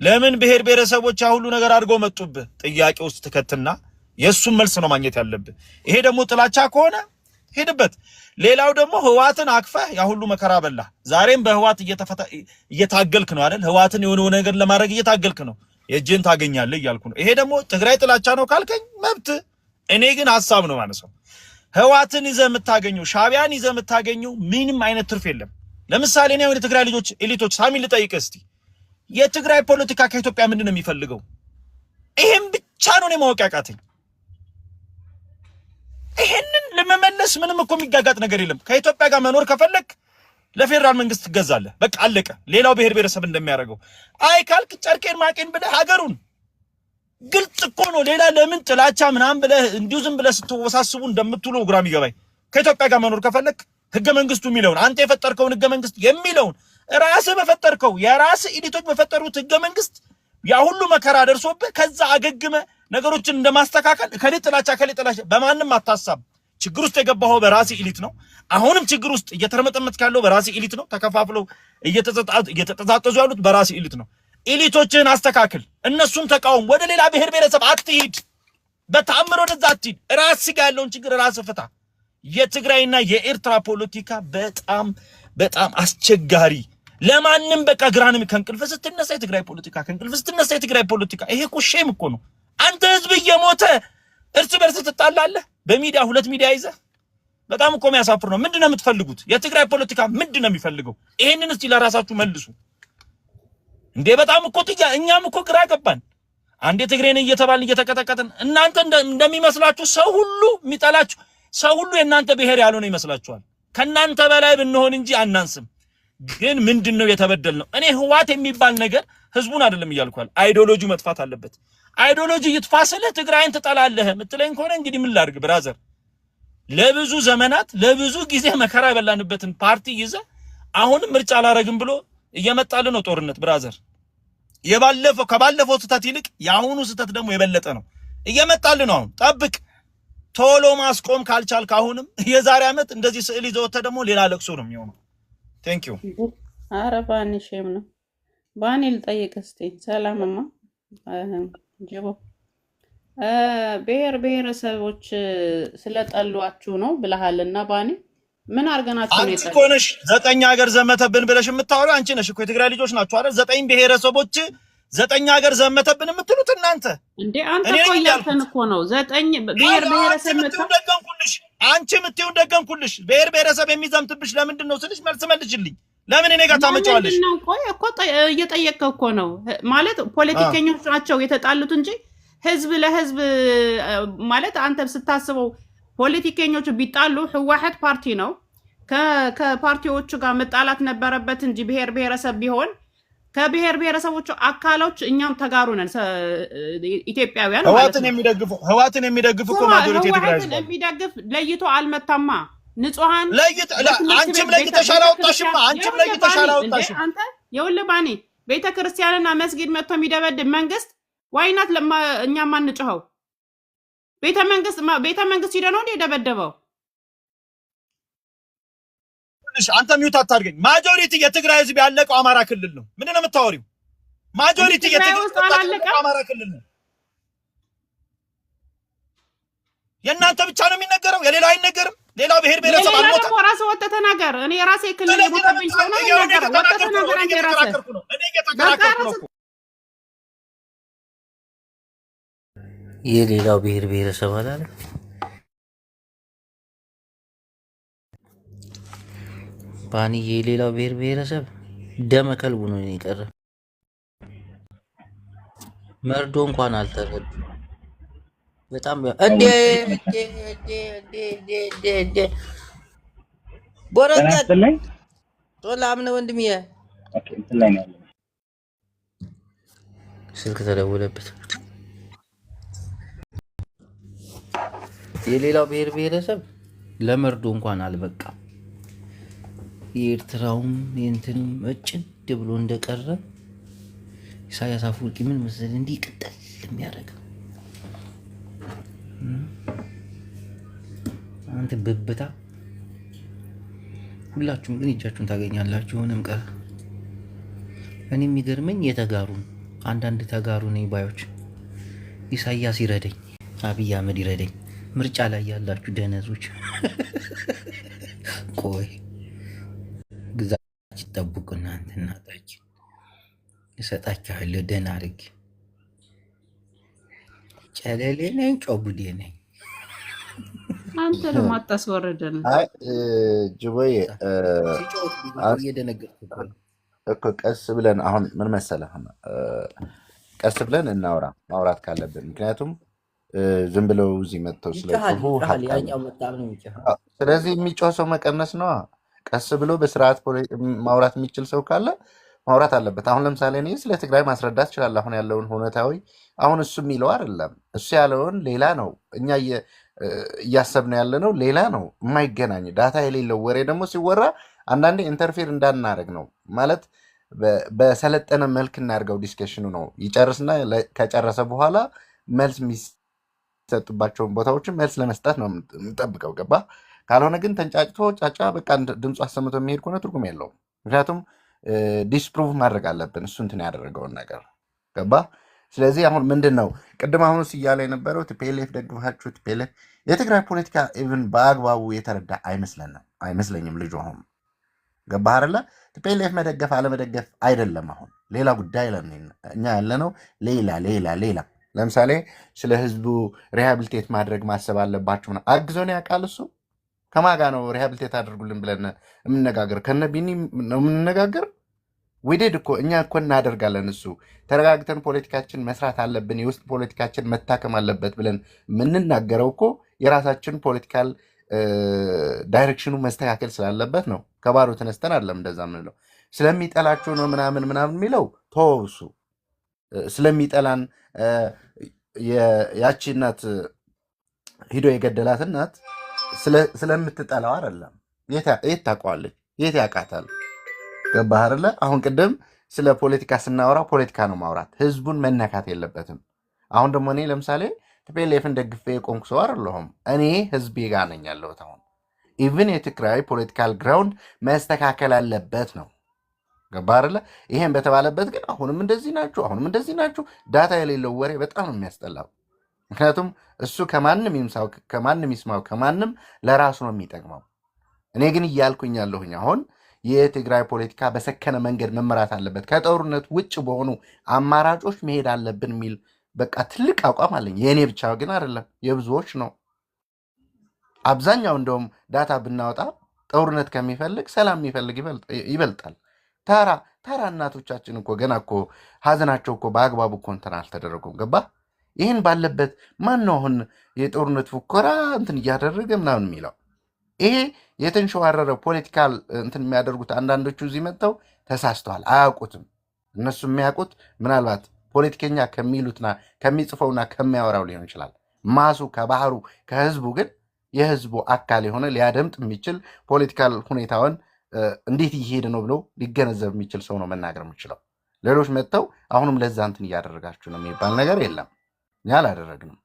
ለምን ብሔር ብሔረሰቦች ያ ሁሉ ነገር አድርገው መጡብህ? ጥያቄ ውስጥ ትከትና የሱን መልስ ነው ማግኘት ያለብህ። ይሄ ደግሞ ጥላቻ ከሆነ ሄድበት። ሌላው ደግሞ ህዋትን አክፈህ ያ ሁሉ መከራ በላ። ዛሬም በህዋት እየታገልክ ነው አይደል? ህዋትን የሆነ ነገር ለማድረግ እየታገልክ ነው። የእጅን ታገኛለህ እያልኩ ነው። ይሄ ደግሞ ትግራይ ጥላቻ ነው ካልከኝ መብት። እኔ ግን ሐሳብ ነው ማነሰው። ህዋትን ይዘህ የምታገኘው ሻዕቢያን ይዘህ የምታገኘው ምንም አይነት ትርፍ የለም። ለምሳሌ እኔ ወደ ትግራይ ልጆች ኤሊቶች ሳሚ ልጠይቅህ እስቲ የትግራይ ፖለቲካ ከኢትዮጵያ ምንድነው የሚፈልገው? ይሄን ብቻ ነው እኔ ማወቅ ያቃተኝ። ይሄንን ለመመለስ ምንም እኮ የሚጋጋጥ ነገር የለም። ከኢትዮጵያ ጋር መኖር ከፈለክ ለፌደራል መንግስት ትገዛለህ። በቃ አለቀ። ሌላው ብሔር ብሔረሰብ እንደሚያደርገው አይ ካልክ ጨርቄን ማቄን ብለህ ሀገሩን ግልጽ እኮ ነው። ሌላ ለምን ጥላቻ ምናምን ብለህ እንዲሁ ዝም ብለህ ስትወሳስቡ እንደምትውሉ ግራም ይገባኝ። ከኢትዮጵያ ጋር መኖር ከፈለክ ህገ መንግስቱ የሚለውን አንተ የፈጠርከውን ህገ መንግስት የሚለውን ራስህ በፈጠርከው የራስህ ኤዲቶች በፈጠሩት ህገ መንግስት ያ ሁሉ መከራ ደርሶብህ ከዛ አገግመ ነገሮችን እንደማስተካከል ከሌ ጥላቻ በማንም አታሳብ። ችግር ውስጥ የገባው በራስህ ኤሊት ነው። አሁንም ችግር ውስጥ እየተረመጠመጥክ ያለው በራስህ ኤሊት ነው። ተከፋፍለው እየተጣጣዙ ያሉት በራስህ ኤሊት ነው። ኤሊቶችን አስተካክል፣ እነሱን ተቃውም። ወደ ሌላ ብሔር ብሔረሰብ አትሂድ፣ በተአምር ወደዛ አትሂድ። ራስህ ጋር ያለውን ችግር ራስህ ፍታ። የትግራይና የኤርትራ ፖለቲካ በጣም በጣም አስቸጋሪ ለማንም በቃ ግራንም ከእንቅልፍ ስትነሳ የትግራይ ፖለቲካ ከእንቅልፍ ስትነሳ የትግራይ ፖለቲካ። ይሄ እኮ ሼም እኮ ነው። አንተ ህዝብ እየሞተ እርስ በርስ ትጣላለህ በሚዲያ ሁለት ሚዲያ ይዘህ። በጣም እኮ የሚያሳፍር ነው። ምንድነው የምትፈልጉት? የትግራይ ፖለቲካ ምንድነው የሚፈልገው? ይሄንን እስቲ ለራሳችሁ መልሱ እንዴ። በጣም እኮ እኛም እኮ ግራ ገባን። አንዴ ትግሬን እየተባልን እየተቀጠቀጥን፣ እናንተ እንደሚመስላችሁ ሰው ሁሉ የሚጠላችሁ ሰው ሁሉ የእናንተ ብሔር ያልሆነ ይመስላችኋል። ከናንተ በላይ ብንሆን እንጂ አናንስም። ግን ምንድነው የተበደልነው? እኔ ህዋት የሚባል ነገር ህዝቡን አይደለም እያልኳል። አይዲዮሎጂ መጥፋት አለበት። አይዲዮሎጂ ይጥፋስለ ትግራይን ትጠላለህ ምትለኝ ከሆነ እንግዲህ ምን ላድርግ ብራዘር? ለብዙ ዘመናት ለብዙ ጊዜ መከራ የበላንበትን ፓርቲ ይዘ አሁን ምርጫ አላረግም ብሎ እየመጣልን ነው ጦርነት ብራዘር። ከባለፈው ስህተት ይልቅ የአሁኑ ስህተት ደግሞ የበለጠ ነው እየመጣልን ነው። አሁን ጠብቅ። ቶሎ ማስቆም ካልቻልክ አሁንም የዛሬ ዓመት እንደዚህ ስዕል ይዘውተ ደግሞ ሌላ ለቅሶ ነው የሚሆነው። ቴንክ ዩ። ኧረ ባኒ ሼም ነው። ባኒ ልጠይቅ እስቲ። ሰላምማ ጀቦ ብሔር ብሔረሰቦች ስለጠሏችሁ ነው ብለሃልና ባኒ ምን አርገናችሁ ነው? አንቺ ኮነሽ 9 ሀገር ዘመተብን ብለሽ የምታወሪው አንቺ ነሽ እኮ። የትግራይ ልጆች ናችሁ አይደል? 9 ብሔረሰቦች 9 ሀገር ዘመተብን የምትሉት እናንተ እንዴ? አንተ እኮ ያልከን እኮ ነው 9 ብሔር ብሔረሰብ ደገምኩልሽ። አንቺ የምትይውን ደገምኩልሽ። ብሔር ብሔረሰብ የሚዘምትብሽ ለምንድን ነው ስልሽ መልስ መልሽልኝ። ለምን እኔ ጋር ታመጫዋለሽ? ነው ቆይ እኮ እየጠየቅከው እኮ ነው ማለት ፖለቲከኞች ናቸው የተጣሉት እንጂ ህዝብ ለህዝብ ማለት አንተ ስታስበው ፖለቲከኞች ቢጣሉ ህወሓት ፓርቲ ነው። ከፓርቲዎቹ ጋር መጣላት ነበረበት እንጂ ብሔር ብሔረሰብ ቢሆን ከብሔር ብሔረሰቦቹ አካሎች እኛም ተጋሩ ነን ኢትዮጵያውያን። ህወሓትን የሚደግፉ እኮ ማጆሪቲ የትግራይ ህዝብ የሚደግፍ ለይቶ አልመታማ። ንጹሃን አንቺም ለይተሻል አወጣሽማ። አንቺም ለይተሻል አወጣሽ። አንተ የውልህ ባኔ ቤተክርስቲያንና መስጊድ መጥቶ የሚደበድብ መንግስት ዋይናት እኛ ማንጭኸው ቤተ መንግስት ሂደ ነው እንደ የደበደበው። አንተ ሚውት አታድርገኝ። ማጆሪቲ የትግራይ ህዝብ ያለቀው አማራ ክልል ነው። ምንድን ነው የምታወሪው? ማጆሪቲ የትግራይ ህዝብ ያለቀው አማራ ክልል ነው። የእናንተ ብቻ ነው የሚነገረው፣ የሌላው አይነገርም። ሌላው ብሔር ብሔረሰብ አልሞተ። ራስህ ወጥተህ ተናገር። እኔ የራሴ ክልል የሞተብኝ ሰው ነው የሚነገረው። ወጥተህ ተናገር አንተ የራስህ። እኔ እየተከራከርኩ ነው። የሌላው ብሔር ብሔረሰብ አላለ ባኒ። የሌላው ብሔር ብሔረሰብ ደመ ከልቡ ነው የቀረ። መርዶ እንኳን አልተረዱ። በጣም እንዴ ቦረቀት ጦላም ነው ወንድምዬ። ስልክ ተደወለበት። የሌላው ብሔር ብሔረሰብ ለመርዶ እንኳን አልበቃም። የኤርትራውም የእንትንም እጭድ ብሎ እንደቀረ ኢሳያስ አፈወርቂ ምን መሰለህ እንዲህ ቅጠል የሚያደርገው አንተ ብብታ። ሁላችሁም ግን እጃችሁን ታገኛላችሁ። ሆነም ቀረ። እኔ የሚገርመኝ የተጋሩን አንዳንድ ተጋሩ ነኝ ባዮች ኢሳያስ ይረደኝ፣ አብይ አህመድ ይረደኝ። ምርጫ ላይ ያላችሁ ደነዞች ቆይ ግዛች ጠብቁ። እናንተ እናታችሁ እሰጣችኋለሁ። ደህና አድርግ። ጨለሌ ነኝ ጮቡዴ ነኝ። አንተ ደግሞ አታስወርደን። ጅቦዬ እየደነገጥኩ እኮ ቀስ ብለን አሁን ምን መሰለህ ቀስ ብለን እናውራ ማውራት ካለብን ምክንያቱም ዝም ብለው እዚህ መጥተው ስለጽፉ ይጮሃል ያኛው መጣም ነው ይጮሃል። ስለዚህ የሚጮህ ሰው መቀነስ ነው። ቀስ ብሎ በስርዓት ማውራት የሚችል ሰው ካለ ማውራት አለበት። አሁን ለምሳሌ እኔ ስለ ትግራይ ማስረዳት እችላለሁ። አሁን ያለውን ሁኔታዊ አሁን እሱ የሚለው አይደለም እሱ ያለውን ሌላ ነው። እኛ እያሰብነው ያለ ነው ሌላ ነው። የማይገናኝ ዳታ የሌለው ወሬ ደግሞ ሲወራ አንዳንዴ ኢንተርፌር እንዳናደርግ ነው ማለት በሰለጠነ መልክ እናድርገው። ዲስከሽኑ ነው ይጨርስና ከጨረሰ በኋላ መልስ የሚሰጡባቸውን ቦታዎችን መልስ ለመስጠት ነው የምጠብቀው። ገባ? ካልሆነ ግን ተንጫጭቶ ጫጫ በቃ ድምፁ አሰምቶ የሚሄድ ከሆነ ትርጉም የለውም። ምክንያቱም ዲስፕሩቭ ማድረግ አለብን እሱ እንትን ያደረገውን ነገር። ገባ? ስለዚህ አሁን ምንድን ነው ቅድም አሁን እያለ የነበረው ቲፒኤልኤፍ ደግፋችሁ ቲፒኤልኤፍ የትግራይ ፖለቲካ ኢቭን በአግባቡ የተረዳ አይመስለኝም ልጁ። አሁን ገባህ አይደለ? ቲፒኤልኤፍ መደገፍ አለመደገፍ አይደለም አሁን ሌላ ጉዳይ እኛ ያለነው ሌላ ለምሳሌ ስለ ህዝቡ ሪሃቢሊቴት ማድረግ ማሰብ አለባቸው። አግዞን ያውቃል እሱ ከማጋ ነው ሪሃቢሊቴት አድርጉልን ብለን የምንነጋገር ከነ ቢኒ ነው የምንነጋገር። ዊዴድ እኮ እኛ እኮ እናደርጋለን። እሱ ተረጋግተን ፖለቲካችን መስራት አለብን የውስጥ ፖለቲካችን መታከም አለበት ብለን የምንናገረው እኮ የራሳችን ፖለቲካል ዳይሬክሽኑ መስተካከል ስላለበት ነው። ከባዶ ተነስተን አለም እንደዛ ምንለው ስለሚጠላቸው ነው ምናምን የሚለው ተወሱ። ስለሚጠላን ያቺ እናት ሂዶ የገደላት እናት ስለምትጠላው አይደለም። የት ታውቀዋለች? የት ያውቃታል? ገባህ አይደለ? አሁን ቅድም ስለ ፖለቲካ ስናወራ ፖለቲካ ነው ማውራት፣ ህዝቡን መነካት የለበትም። አሁን ደግሞ እኔ ለምሳሌ ቲፒኤልኤፍን ደግፌ የቆምኩ ሰው አይደለሁም። እኔ ህዝቤ ጋር ነኝ ያለሁት። አሁን ኢቭን የትግራይ ፖለቲካል ግራውንድ መስተካከል አለበት ነው። ገባህ አይደለ? ይሄን በተባለበት ግን አሁንም እንደዚህ ናችሁ ዳታ የሌለው ወሬ በጣም ነው የሚያስጠላው። ምክንያቱም እሱ ከማንም ይስማው ከማንም ለራሱ ነው የሚጠቅመው። እኔ ግን እያልኩኝ ያለሁኝ አሁን የትግራይ ፖለቲካ በሰከነ መንገድ መመራት አለበት፣ ከጦርነት ውጭ በሆኑ አማራጮች መሄድ አለብን የሚል በቃ ትልቅ አቋም አለኝ። የእኔ ብቻ ግን አይደለም የብዙዎች ነው። አብዛኛው እንደውም ዳታ ብናወጣ ጦርነት ከሚፈልግ ሰላም የሚፈልግ ይበልጣል። ተራ እናቶቻችን እኮ ገና እኮ ሀዘናቸው እኮ በአግባቡ እኮ እንትን አልተደረጉም። ገባ? ይህን ባለበት ማን ነው አሁን የጦርነት ፉከራ እንትን እያደረገ ምናምን የሚለው? ይሄ የተንሸዋረረ ፖለቲካል እንትን የሚያደርጉት አንዳንዶቹ እዚህ መጥተው ተሳስተዋል፣ አያውቁትም። እነሱ የሚያውቁት ምናልባት ፖለቲከኛ ከሚሉትና ከሚጽፈውና ከሚያወራው ሊሆን ይችላል። ማሱ ከባህሩ ከህዝቡ ግን የህዝቡ አካል የሆነ ሊያደምጥ የሚችል ፖለቲካል ሁኔታውን እንዴት እየሄደ ነው ብሎ ሊገነዘብ የሚችል ሰው ነው መናገር የሚችለው። ሌሎች መጥተው አሁንም ለዛ እንትን እያደረጋችሁ ነው የሚባል ነገር የለም። እኛ አላደረግንም።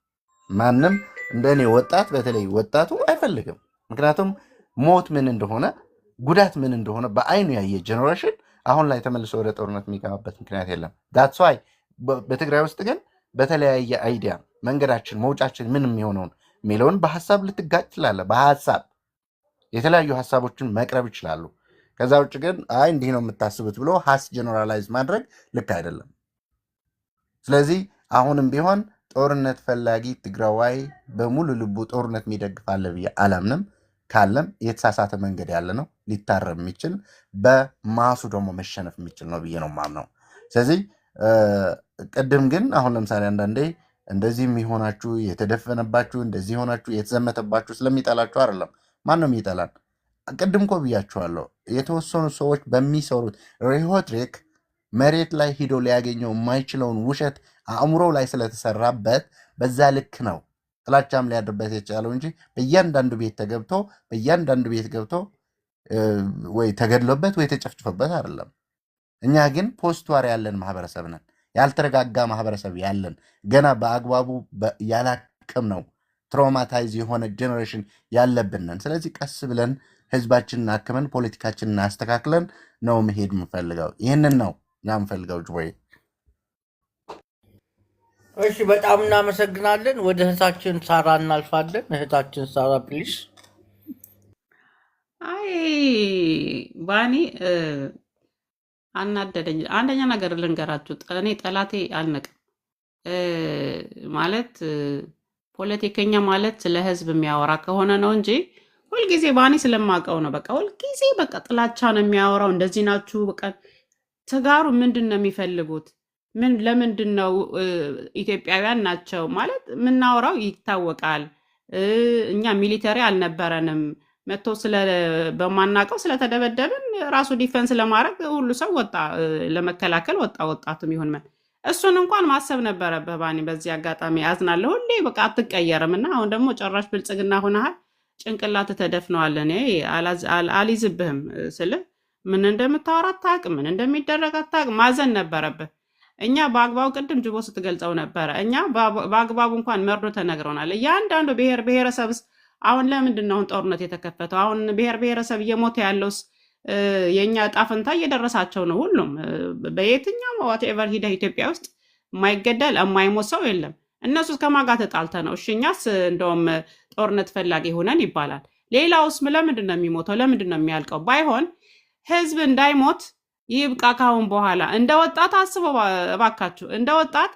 ማንም እንደኔ ወጣት በተለይ ወጣቱ አይፈልግም። ምክንያቱም ሞት ምን እንደሆነ ጉዳት ምን እንደሆነ በአይኑ ያየ ጀኔሬሽን አሁን ላይ ተመልሶ ወደ ጦርነት የሚገባበት ምክንያት የለም። ዳትስ ዋይ በትግራይ ውስጥ ግን በተለያየ አይዲያ መንገዳችን መውጫችን ምን የሚሆነውን የሚለውን በሀሳብ ልትጋጭ ትችላለህ። በሀሳብ የተለያዩ ሀሳቦችን መቅረብ ይችላሉ። ከዛ ውጭ ግን አይ እንዲህ ነው የምታስቡት ብሎ ሀስ ጀነራላይዝ ማድረግ ልክ አይደለም። ስለዚህ አሁንም ቢሆን ጦርነት ፈላጊ ትግራዋይ በሙሉ ልቡ ጦርነት የሚደግፍ አለ ብዬ አላምንም። ካለም የተሳሳተ መንገድ ያለ ነው ሊታረም የሚችል በማሱ ደግሞ መሸነፍ የሚችል ነው ብዬ ነው ማምነው። ስለዚህ ቅድም ግን አሁን ለምሳሌ አንዳንዴ እንደዚህ የሚሆናችሁ የተደፈነባችሁ እንደዚህ ሆናችሁ የተዘመተባችሁ ስለሚጠላችሁ አይደለም። ማን ነው የሚጠላን? ቅድም እኮ ብያችኋለሁ። የተወሰኑ ሰዎች በሚሰሩት ሪሆትሪክ መሬት ላይ ሂዶ ሊያገኘው የማይችለውን ውሸት አእምሮ ላይ ስለተሰራበት በዛ ልክ ነው ጥላቻም ሊያድርበት የቻለው እንጂ በእያንዳንዱ ቤት ገብቶ ወይ ተገድሎበት ወይ ተጨፍጭፎበት አይደለም። እኛ ግን ፖስት ዋር ያለን ማህበረሰብ ነን። ያልተረጋጋ ማህበረሰብ ያለን ገና በአግባቡ ያላቅም ነው ትራውማታይዝ የሆነ ጀኔሬሽን ያለብንን። ስለዚህ ቀስ ብለን ህዝባችንን አክመን ፖለቲካችንን አስተካክለን ነው መሄድ የምፈልገው። ይህንን ነው እኛ የምፈልገው። ጅቦይ እሺ፣ በጣም እናመሰግናለን። ወደ እህታችን ሳራ እናልፋለን። እህታችን ሳራ ፕሊስ። አይ ባኒ አናደደኝ። አንደኛ ነገር ልንገራችሁ፣ እኔ ጠላቴ አልነቅም ማለት ፖለቲከኛ ማለት ስለ ህዝብ የሚያወራ ከሆነ ነው እንጂ ሁልጊዜ ባኒ ስለማውቀው ነው። በቃ ሁልጊዜ በቃ ጥላቻ ነው የሚያወራው። እንደዚህ ናችሁ በቃ ተጋሩ ምንድነው የሚፈልጉት? ለምንድን ነው ኢትዮጵያውያን ናቸው ማለት ምናወራው ይታወቃል። እኛ ሚሊተሪ አልነበረንም። መጥቶ በማናቀው ስለተደበደብን ራሱ ዲፌንስ ለማድረግ ሁሉ ሰው ወጣ፣ ለመከላከል ወጣ። ወጣቱም ይሁን ምን እሱን እንኳን ማሰብ ነበረብህ ባኒ። በዚህ አጋጣሚ ያዝናለሁ። ሁሌ በቃ አትቀየርም እና አሁን ደግሞ ጭራሽ ብልጽግና ሆነሃል። ጭንቅላት ተደፍነዋል። እኔ አልይዝብህም ስልህ ምን እንደምታወራ አታውቅም፣ ምን እንደሚደረግ አታውቅም። ማዘን ነበረብህ። እኛ በአግባቡ ቅድም ጅቦ ስትገልጸው ነበረ። እኛ በአግባቡ እንኳን መርዶ ተነግረውናል። እያንዳንዱ ብሔር ብሔረሰብስ አሁን ለምንድን ነው ጦርነት የተከፈተው? አሁን ብሔር ብሔረሰብ እየሞተ ያለውስ የእኛ ዕጣ ፈንታ እየደረሳቸው ነው። ሁሉም በየትኛውም ዋትኤቨር ሂደህ ኢትዮጵያ ውስጥ የማይገደል የማይሞት ሰው የለም። እነሱስ ከማን ጋር ተጣልተ ነው? እሺ እኛስ እንደውም ጦርነት ፈላጊ ሆነን ይባላል። ሌላውስ ለምንድን ነው የሚሞተው? ለምንድን ነው የሚያልቀው? ባይሆን ህዝብ እንዳይሞት ይብቃ። ካሁን በኋላ እንደ ወጣት አስበው እባካችሁ። እንደ ወጣት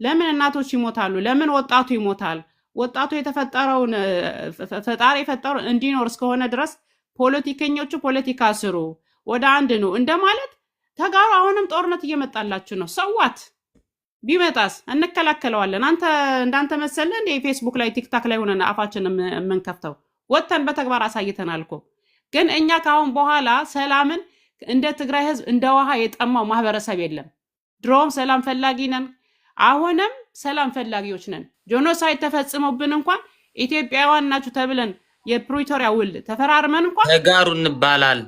ለምን እናቶች ይሞታሉ? ለምን ወጣቱ ይሞታል? ወጣቱ የተፈጠረውን ፈጣሪ የፈጠረውን እንዲኖር እስከሆነ ድረስ ፖለቲከኞቹ ፖለቲካ ስሩ፣ ወደ አንድ ነው እንደማለት። ተጋሩ አሁንም ጦርነት እየመጣላችሁ ነው። ሰዋት ቢመጣስ እንከላከለዋለን። አንተ እንዳንተ መሰለ እንደ ፌስቡክ ላይ ቲክታክ ላይ ሆነን አፋችን የምንከፍተው? ወጥተን በተግባር አሳይተናል እኮ። ግን እኛ ካሁን በኋላ ሰላምን እንደ ትግራይ ህዝብ እንደ ውሃ የጠማው ማህበረሰብ የለም። ድሮም ሰላም ፈላጊ ነን፣ አሁንም ሰላም ፈላጊዎች ነን። ጄኖሳይድ ተፈጽሞብን እንኳን ኢትዮጵያውያን ናችሁ ተብለን የፕሪቶሪያ ውል ተፈራርመን እንኳን ተጋሩ እንባላል።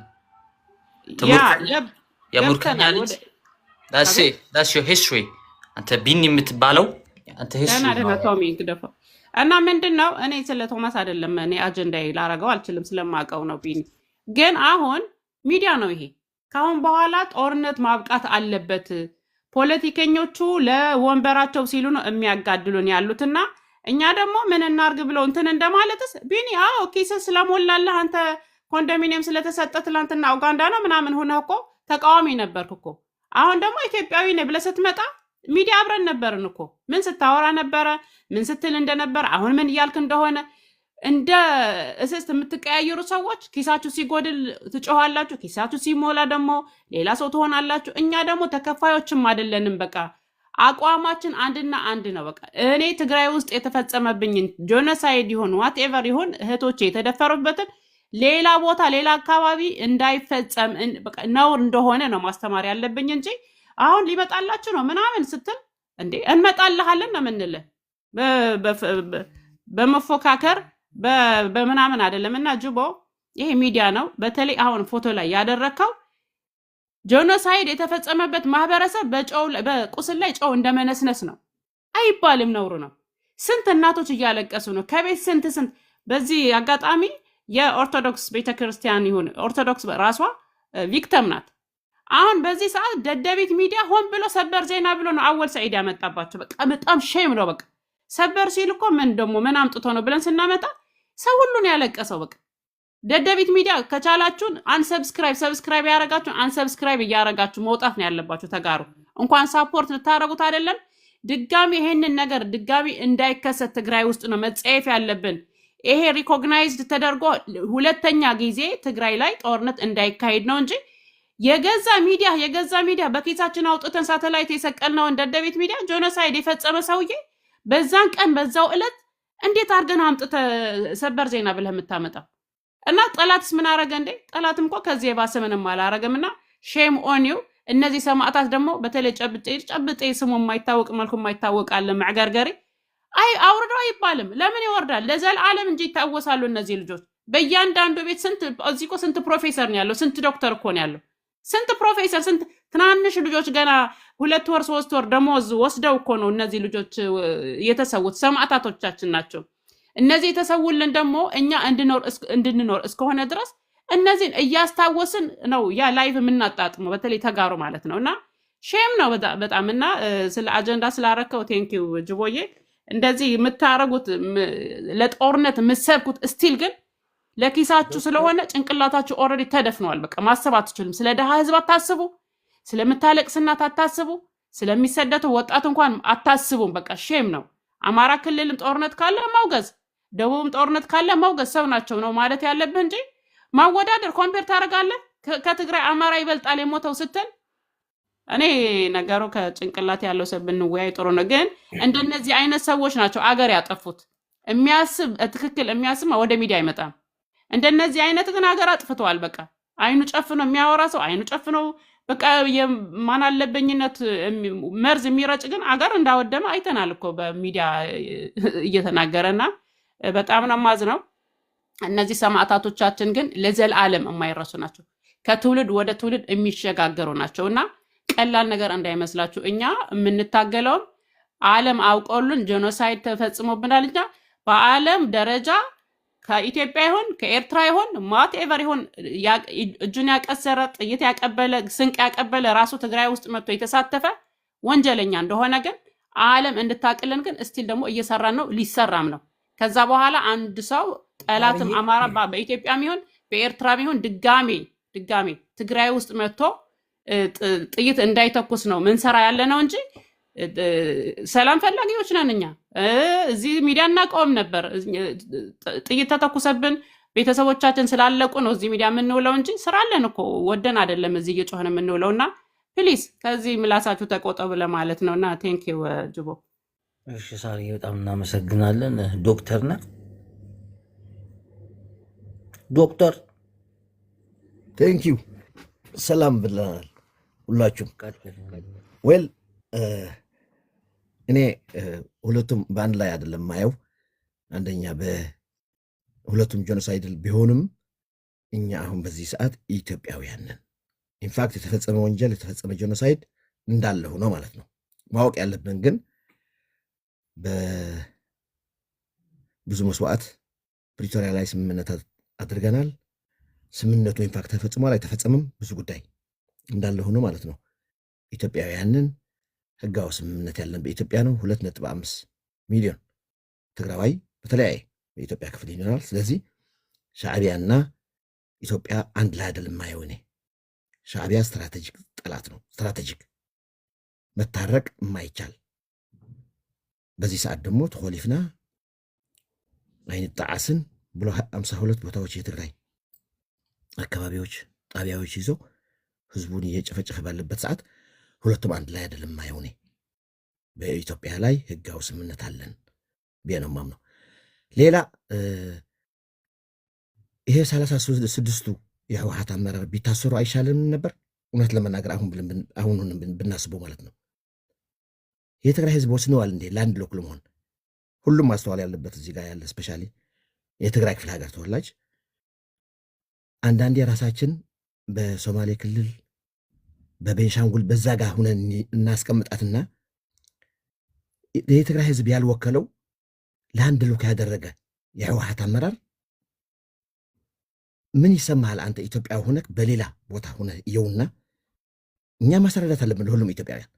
የሙርከኛ ልጅ that's your history። አንተ ቢኒ የምትባለው አንተ history ደህና ቶሚ ግደፈው እና ምንድነው? እኔ ስለ ቶማስ አይደለም እኔ አጀንዳ ላረገው አልችልም፣ ስለማቀው ነው። ቢኒ ግን አሁን ሚዲያ ነው ይሄ። ካሁን በኋላ ጦርነት ማብቃት አለበት። ፖለቲከኞቹ ለወንበራቸው ሲሉ ነው የሚያጋድሉን ያሉትና እኛ ደግሞ ምን እናርግ ብለው እንትን እንደማለትስ ቢኒ ኪስ ስለሞላለህ አንተ ኮንዶሚኒየም ስለተሰጠ ትላንትና ኡጋንዳ ነው ምናምን ሆነ እኮ ተቃዋሚ ነበርክ እኮ። አሁን ደግሞ ኢትዮጵያዊ ነህ ብለህ ስትመጣ ሚዲያ አብረን ነበርን እኮ። ምን ስታወራ ነበረ? ምን ስትል እንደነበረ፣ አሁን ምን እያልክ እንደሆነ እንደ እስስት የምትቀያየሩ ሰዎች ኪሳችሁ ሲጎድል ትጮሃላችሁ፣ ኪሳችሁ ሲሞላ ደግሞ ሌላ ሰው ትሆናላችሁ። እኛ ደግሞ ተከፋዮችም አይደለንም። በቃ አቋማችን አንድና አንድ ነው። በቃ እኔ ትግራይ ውስጥ የተፈጸመብኝን ጄኖሳይድ ይሁን ዋትኤቨር ይሁን እህቶቼ የተደፈሩበትን ሌላ ቦታ ሌላ አካባቢ እንዳይፈጸም በቃ ነውር እንደሆነ ነው ማስተማር ያለብኝ እንጂ አሁን ሊመጣላችሁ ነው ምናምን ስትል እንዴ እንመጣልሃለን ነው የምንልህ። በመፎካከር በምናምን አይደለም። እና ጅቦ ይሄ ሚዲያ ነው። በተለይ አሁን ፎቶ ላይ ያደረከው ጄኖሳይድ የተፈጸመበት ማህበረሰብ በቁስል ላይ ጨው እንደመነስነስ ነው አይባልም፣ ነውር ነው። ስንት እናቶች እያለቀሱ ነው ከቤት ስንት በዚህ አጋጣሚ የኦርቶዶክስ ቤተክርስቲያን ይሁን ኦርቶዶክስ ራሷ ቪክተም ናት። አሁን በዚህ ሰዓት ደደቢት ሚዲያ ሆን ብሎ ሰበር ዜና ብሎ ነው አወል ሰዒድ ያመጣባቸው። በቃ በጣም ሼም ነው። በቃ ሰበር ሲል እኮ ምን አምጥቶ ነው ብለን ስናመጣ ሰው ሁሉ ነው ያለቀሰው። በቃ ደደቢት ሚዲያ ከቻላችሁን ሰብስክራይብ ያረጋችሁ አንሰብስክራይብ እያረጋችሁ መውጣት ነው ያለባችሁ። ተጋሩ እንኳን ሳፖርት ልታረጉት አይደለም ድጋሚ ይሄንን ነገር ድጋሚ እንዳይከሰት ትግራይ ውስጥ ነው መጸየፍ ያለብን። ይሄ ሪኮግናይዝድ ተደርጎ ሁለተኛ ጊዜ ትግራይ ላይ ጦርነት እንዳይካሄድ ነው እንጂ የገዛ ሚዲያ በኪሳችን አውጥተን ሳተላይት የሰቀልነውን ደደቢት ሚዲያ ጄኖሳይድ የፈጸመ ሰውዬ በዛን ቀን በዛው ዕለት እንዴት አድርገን አምጥተ ሰበር ዜና ብለህ የምታመጣው? እና ጠላትስ ምን አረገ እንዴ? ጠላትም እኮ ከዚህ የባሰ ምንም አላረገምና ሼም ኦን ዩ። እነዚህ ሰማዕታት ደግሞ በተለይ ጨብጤ ስሙ የማይታወቅ መልኩ የማይታወቅ አለ ማዕገርገሪ አውርደው አይባልም። ለምን ይወርዳል? ለዘላለም እንጂ ይታወሳሉ እነዚህ ልጆች። በእያንዳንዱ ቤት ስንት ፕሮፌሰር ነው ያለው? ስንት ዶክተር እኮ ነው ያለው? ስንት ፕሮፌሰር፣ ስንት ትናንሽ ልጆች ገና 2 ወር 3 ወር ደሞዝ ወስደው እኮ ነው እነዚህ ልጆች የተሰዉት። ሰማዕታቶቻችን ናቸው እነዚህ የተሰውልን። ደግሞ እኛ እንድንኖር እስከሆነ ድረስ እነዚህን እያስታወስን ነው ያ ላይቭ የምናጣጥመው፣ በተለይ ተጋሩ ማለት ነው። እና ሼም ነው በጣም። እና ስለ አጀንዳ ስላረከው ቴንኪው ጅቦዬ። እንደዚህ የምታረጉት ለጦርነት የምትሰብኩት ስቲል ግን ለኪሳችሁ ስለሆነ ጭንቅላታችሁ ኦልሬዲ ተደፍነዋል። በቃ ማሰብ አትችሉም። ስለ ደሃ ህዝብ አታስቡ፣ ስለምታለቅስ እናት አታስቡ፣ ስለሚሰደቱ ወጣት እንኳን አታስቡም። በቃ ሼም ነው። አማራ ክልልም ጦርነት ካለ ማውገዝ፣ ደቡብም ጦርነት ካለ ማውገዝ ሰው ናቸው ነው ማለት ያለብህ እንጂ ማወዳደር ኮምፔር ታደርጋለህ። ከትግራይ አማራ ይበልጣል የሞተው ስትል እኔ ነገሩ ከጭንቅላት ያለው ሰው ብንወያይ ጥሩ ነው። ግን እንደነዚህ አይነት ሰዎች ናቸው አገር ያጠፉት። የሚያስብ ትክክል የሚያስብ ወደ ሚዲያ አይመጣም። እንደነዚህ አይነት ግን ሀገር አጥፍተዋል። በቃ አይኑ ጨፍኖ የሚያወራ ሰው አይኑ ጨፍኖ በቃ የማን አለበኝነት መርዝ የሚረጭ ግን አገር እንዳወደመ አይተናል እኮ በሚዲያ እየተናገረና በጣም ነው የማዝነው። እነዚህ ሰማዕታቶቻችን ግን ለዘላለም የማይረሱ ናቸው። ከትውልድ ወደ ትውልድ የሚሸጋገሩ ናቸው እና ቀላል ነገር እንዳይመስላችሁ። እኛ የምንታገለውም ዓለም አውቀሉን ጄኖሳይድ ተፈጽሞብናል። እኛ በዓለም ደረጃ ከኢትዮጵያ ይሆን ከኤርትራ ይሆን ማትኤቨር ይሆን እጁን ያቀሰረ ጥይት ያቀበለ ስንቅ ያቀበለ ራሱ ትግራይ ውስጥ መጥቶ የተሳተፈ ወንጀለኛ እንደሆነ ግን ዓለም እንድታቅልን ግን እስቲል ደግሞ እየሰራን ነው፣ ሊሰራም ነው። ከዛ በኋላ አንድ ሰው ጠላትም አማራ በኢትዮጵያም ይሆን በኤርትራም ይሆን ድጋሜ ትግራይ ውስጥ መጥቶ ጥይት እንዳይተኩስ ነው ምንሰራ ያለ ነው እንጂ ሰላም ፈላጊዎች ነን እኛ። እዚህ ሚዲያ እናቀውም ነበር። ጥይት ተተኩሰብን ቤተሰቦቻችን ስላለቁ ነው እዚህ ሚዲያ የምንውለው እንጂ ስራ አለን እኮ ወደን አይደለም እዚህ እየጮህን የምንውለው። እና ፕሊዝ ከዚህ ምላሳችሁ ተቆጠቡ ለማለት ነው። እና ቴንኪው ጅቦ። እሺ ሳሪ በጣም እናመሰግናለን። ዶክተር ነህ? ዶክተር ቴንኪው ሰላም ብለናል ሁላችሁም። ዌል እኔ ሁለቱም በአንድ ላይ አይደለም ማየው። አንደኛ በሁለቱም ጄኖሳይድል ቢሆንም እኛ አሁን በዚህ ሰዓት ኢትዮጵያውያን ነን። ኢንፋክት የተፈጸመ ወንጀል የተፈጸመ ጄኖሳይድ እንዳለ ሆኖ ማለት ነው። ማወቅ ያለብን ግን በብዙ መስዋዕት ፕሪቶሪያ ላይ ስምምነት አድርገናል። ስምምነቱ ኢንፋክት ተፈጽሟል አይተፈጸምም ብዙ ጉዳይ እንዳለ ሆኖ ማለት ነው። ኢትዮጵያውያንን ህጋዊ ስምምነት ያለን በኢትዮጵያ ነው። 2.5 ሚሊዮን ትግራዋይ በተለያየ በኢትዮጵያ ክፍል ይኖራል። ስለዚህ ሻዕቢያና ኢትዮጵያ አንድ ላይ አይደለም ማየው እኔ። ሻዕቢያ ስትራቴጂክ ጠላት ነው። ስትራቴጂክ መታረቅ የማይቻል በዚህ ሰዓት ደግሞ ተኮሊፍና አይን ጣዓስን ብሎ 52 ቦታዎች የትግራይ አካባቢዎች ጣቢያዎች ይዞ ህዝቡን እየጨፈጨፈ ባለበት ሰዓት ሁለቱም አንድ ላይ አይደለም ማየው እኔ። በኢትዮጵያ ላይ ህጋዊ ስምምነት አለን ብዬ ነው የማምነው። ሌላ ይሄ 36ቱ የህወሓት አመራር ቢታሰሩ አይሻልም ነበር? እውነት ለመናገር አሁን ብናስበው ማለት ነው። የትግራይ ህዝብ ወስነዋል እንዴ ለአንድ ሎክ ለመሆን? ሁሉም ማስተዋል ያለበት እዚህ ጋር ያለ ስፔሻሊ የትግራይ ክፍለ ሀገር ተወላጅ አንዳንዴ ራሳችን በሶማሌ ክልል በቤንሻንጉል በዛ ጋር ሁነን እናስቀምጣትና የትግራይ ህዝብ ያልወከለው ለአንድ ሎክ ያደረገ የህወሓት አመራር ምን ይሰማሃል አንተ ኢትዮጵያዊ ሆነህ በሌላ ቦታ ሆነህ እየውና እኛ ማስረዳት አለብን ለሁሉም ኢትዮጵያውያን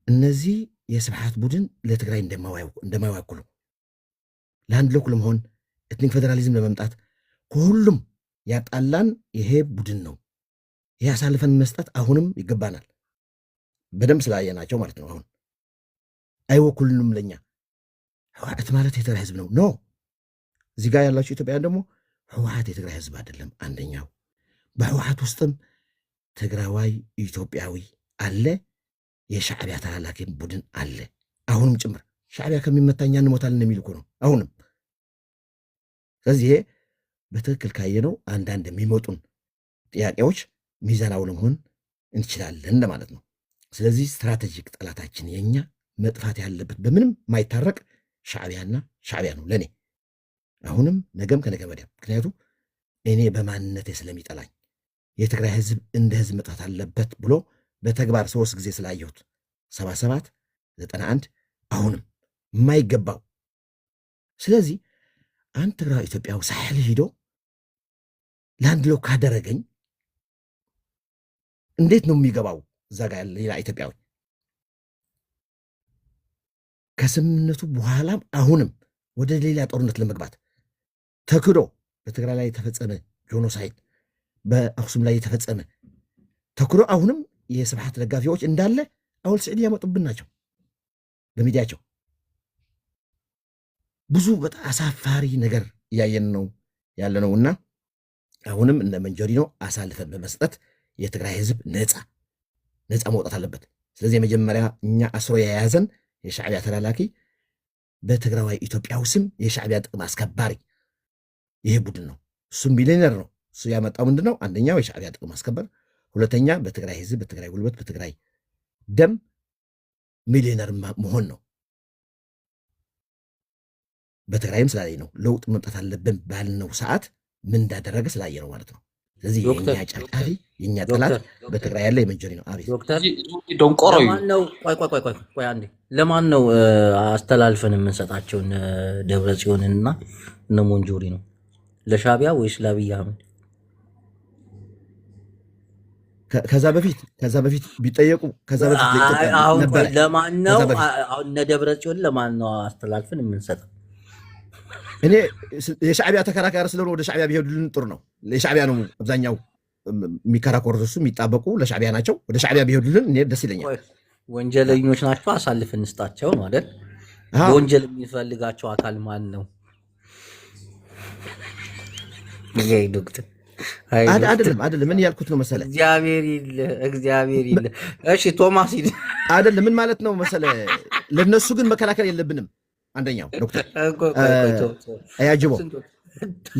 እነዚህ የስብሓት ቡድን ለትግራይ እንደማይዋክሉ ለአንድ ሎክ ለመሆን ኤትኒክ ፌዴራሊዝም ለመምጣት ከሁሉም ያጣላን ይሄ ቡድን ነው። ይሄ አሳልፈን መስጠት አሁንም ይገባናል። በደንብ ስላየናቸው ማለት ነው። አሁን አይወክሉንም ለኛ። ህወሓት ማለት የትግራይ ህዝብ ነው። ኖ እዚህ ጋር ያላችሁ ኢትዮጵያውያን ደግሞ ህወሓት የትግራይ ህዝብ አይደለም። አንደኛው በህወሓት ውስጥም ትግራዋይ ኢትዮጵያዊ አለ፣ የሻዕቢያ ተላላኪ ቡድን አለ። አሁንም ጭምር ሻዕቢያ ከሚመታኛ እንሞታለን የሚል እኮ ነው አሁንም። ስለዚህ ይሄ በትክክል ካየነው አንዳንድ የሚመጡን ጥያቄዎች ሚዛናዊ ለመሆን እንችላለን ለማለት ነው። ስለዚህ ስትራቴጂክ ጠላታችን የኛ መጥፋት ያለበት በምንም ማይታረቅ ሻዕቢያ ነው ለኔ አሁንም ነገም ከነገ ወዲያ። ምክንያቱም እኔ በማንነቴ ስለሚጠላኝ የትግራይ ህዝብ እንደ ህዝብ መጥፋት አለበት ብሎ በተግባር 3 ጊዜ ስላየሁት 77 91 አሁንም የማይገባው። ስለዚህ አንድ ትግራይ ኢትዮጵያዊ ሳይል ሂዶ ለአንድ ሎክ ካደረገኝ እንዴት ነው የሚገባው? እዛ ጋር ያለ ሌላ ኢትዮጵያዊ ከስምምነቱ በኋላም አሁንም ወደ ሌላ ጦርነት ለመግባት ተክዶ በትግራይ ላይ የተፈጸመ ጄኖሳይድ በአክሱም ላይ የተፈጸመ ተክዶ አሁንም የስብሓት ደጋፊዎች እንዳለ አውል ስዕድ ያመጡብን ናቸው በሚዲያቸው። ብዙ በጣም አሳፋሪ ነገር እያየን ነው ያለ ነውና አሁንም እንደ መንጀሪኖ አሳልፈን በመስጠት የትግራይ ህዝብ ነፃ ነፃ መውጣት አለበት። ስለዚህ የመጀመሪያ እኛ አስሮ የያዘን የሻዕቢያ ተላላኪ በትግራዋይ ኢትዮጵያዊ ስም የሻዕቢያ ጥቅም አስከባሪ ይሄ ቡድን ነው። እሱም ሚሊዮነር ነው። እሱ ያመጣው ምንድነው? አንደኛው የሻዕቢያ ጥቅም ማስከበር፣ ሁለተኛ በትግራይ ህዝብ፣ በትግራይ ጉልበት፣ በትግራይ ደም ሚሊዮነር መሆን ነው። በትግራይም ስላየ ነው ለውጥ መምጣት አለብን ባልነው ሰዓት ምን እንዳደረገ ስላየ ነው ማለት ነው። ስለዚህ የኛ ጨርቃሪ የኛ ጠላት በትግራይ ያለ የመንጀሪ ነው። አቤት ዶክተር ደንቆሮ ቆይ አንዴ ለማን ነው አስተላልፈን የምንሰጣቸው ደብረ ጽዮንንና እነ ሞንጆሪ ነው? ለሻዕቢያ ወይስ ለአብይ አህመድ? ከዛ በፊት ቢጠየቁ ከዛ በፊት ነበር። ለማን ነው እነ ደብረ ጽዮን ለማን ነው አስተላልፈን የምንሰጠው? እኔ የሻዕቢያ ተከራካሪ ስለሆነ ወደ ሻዕቢያ ቢሄዱልን ጥሩ ነው። ለሻዕቢያ ነው አብዛኛው የሚከራከሩት፣ እሱ የሚጣበቁ ለሻዕቢያ ናቸው። ወደ ሻዕቢያ ቢሄዱልን እኔ ደስ ይለኛል። ወንጀለኞች ናቸው፣ አሳልፈን እንስጣቸው ማለት። በወንጀል የሚፈልጋቸው አካል ማን ነው? ዶክተር አይደለም ምን ያልኩት ነው መሰለ? እግዚአብሔር ይለ እሺ ቶማስ አይደለም ምን ማለት ነው መሰለ? ለነሱ ግን መከላከል የለብንም። አንደኛው ዶክተር አያጅቦ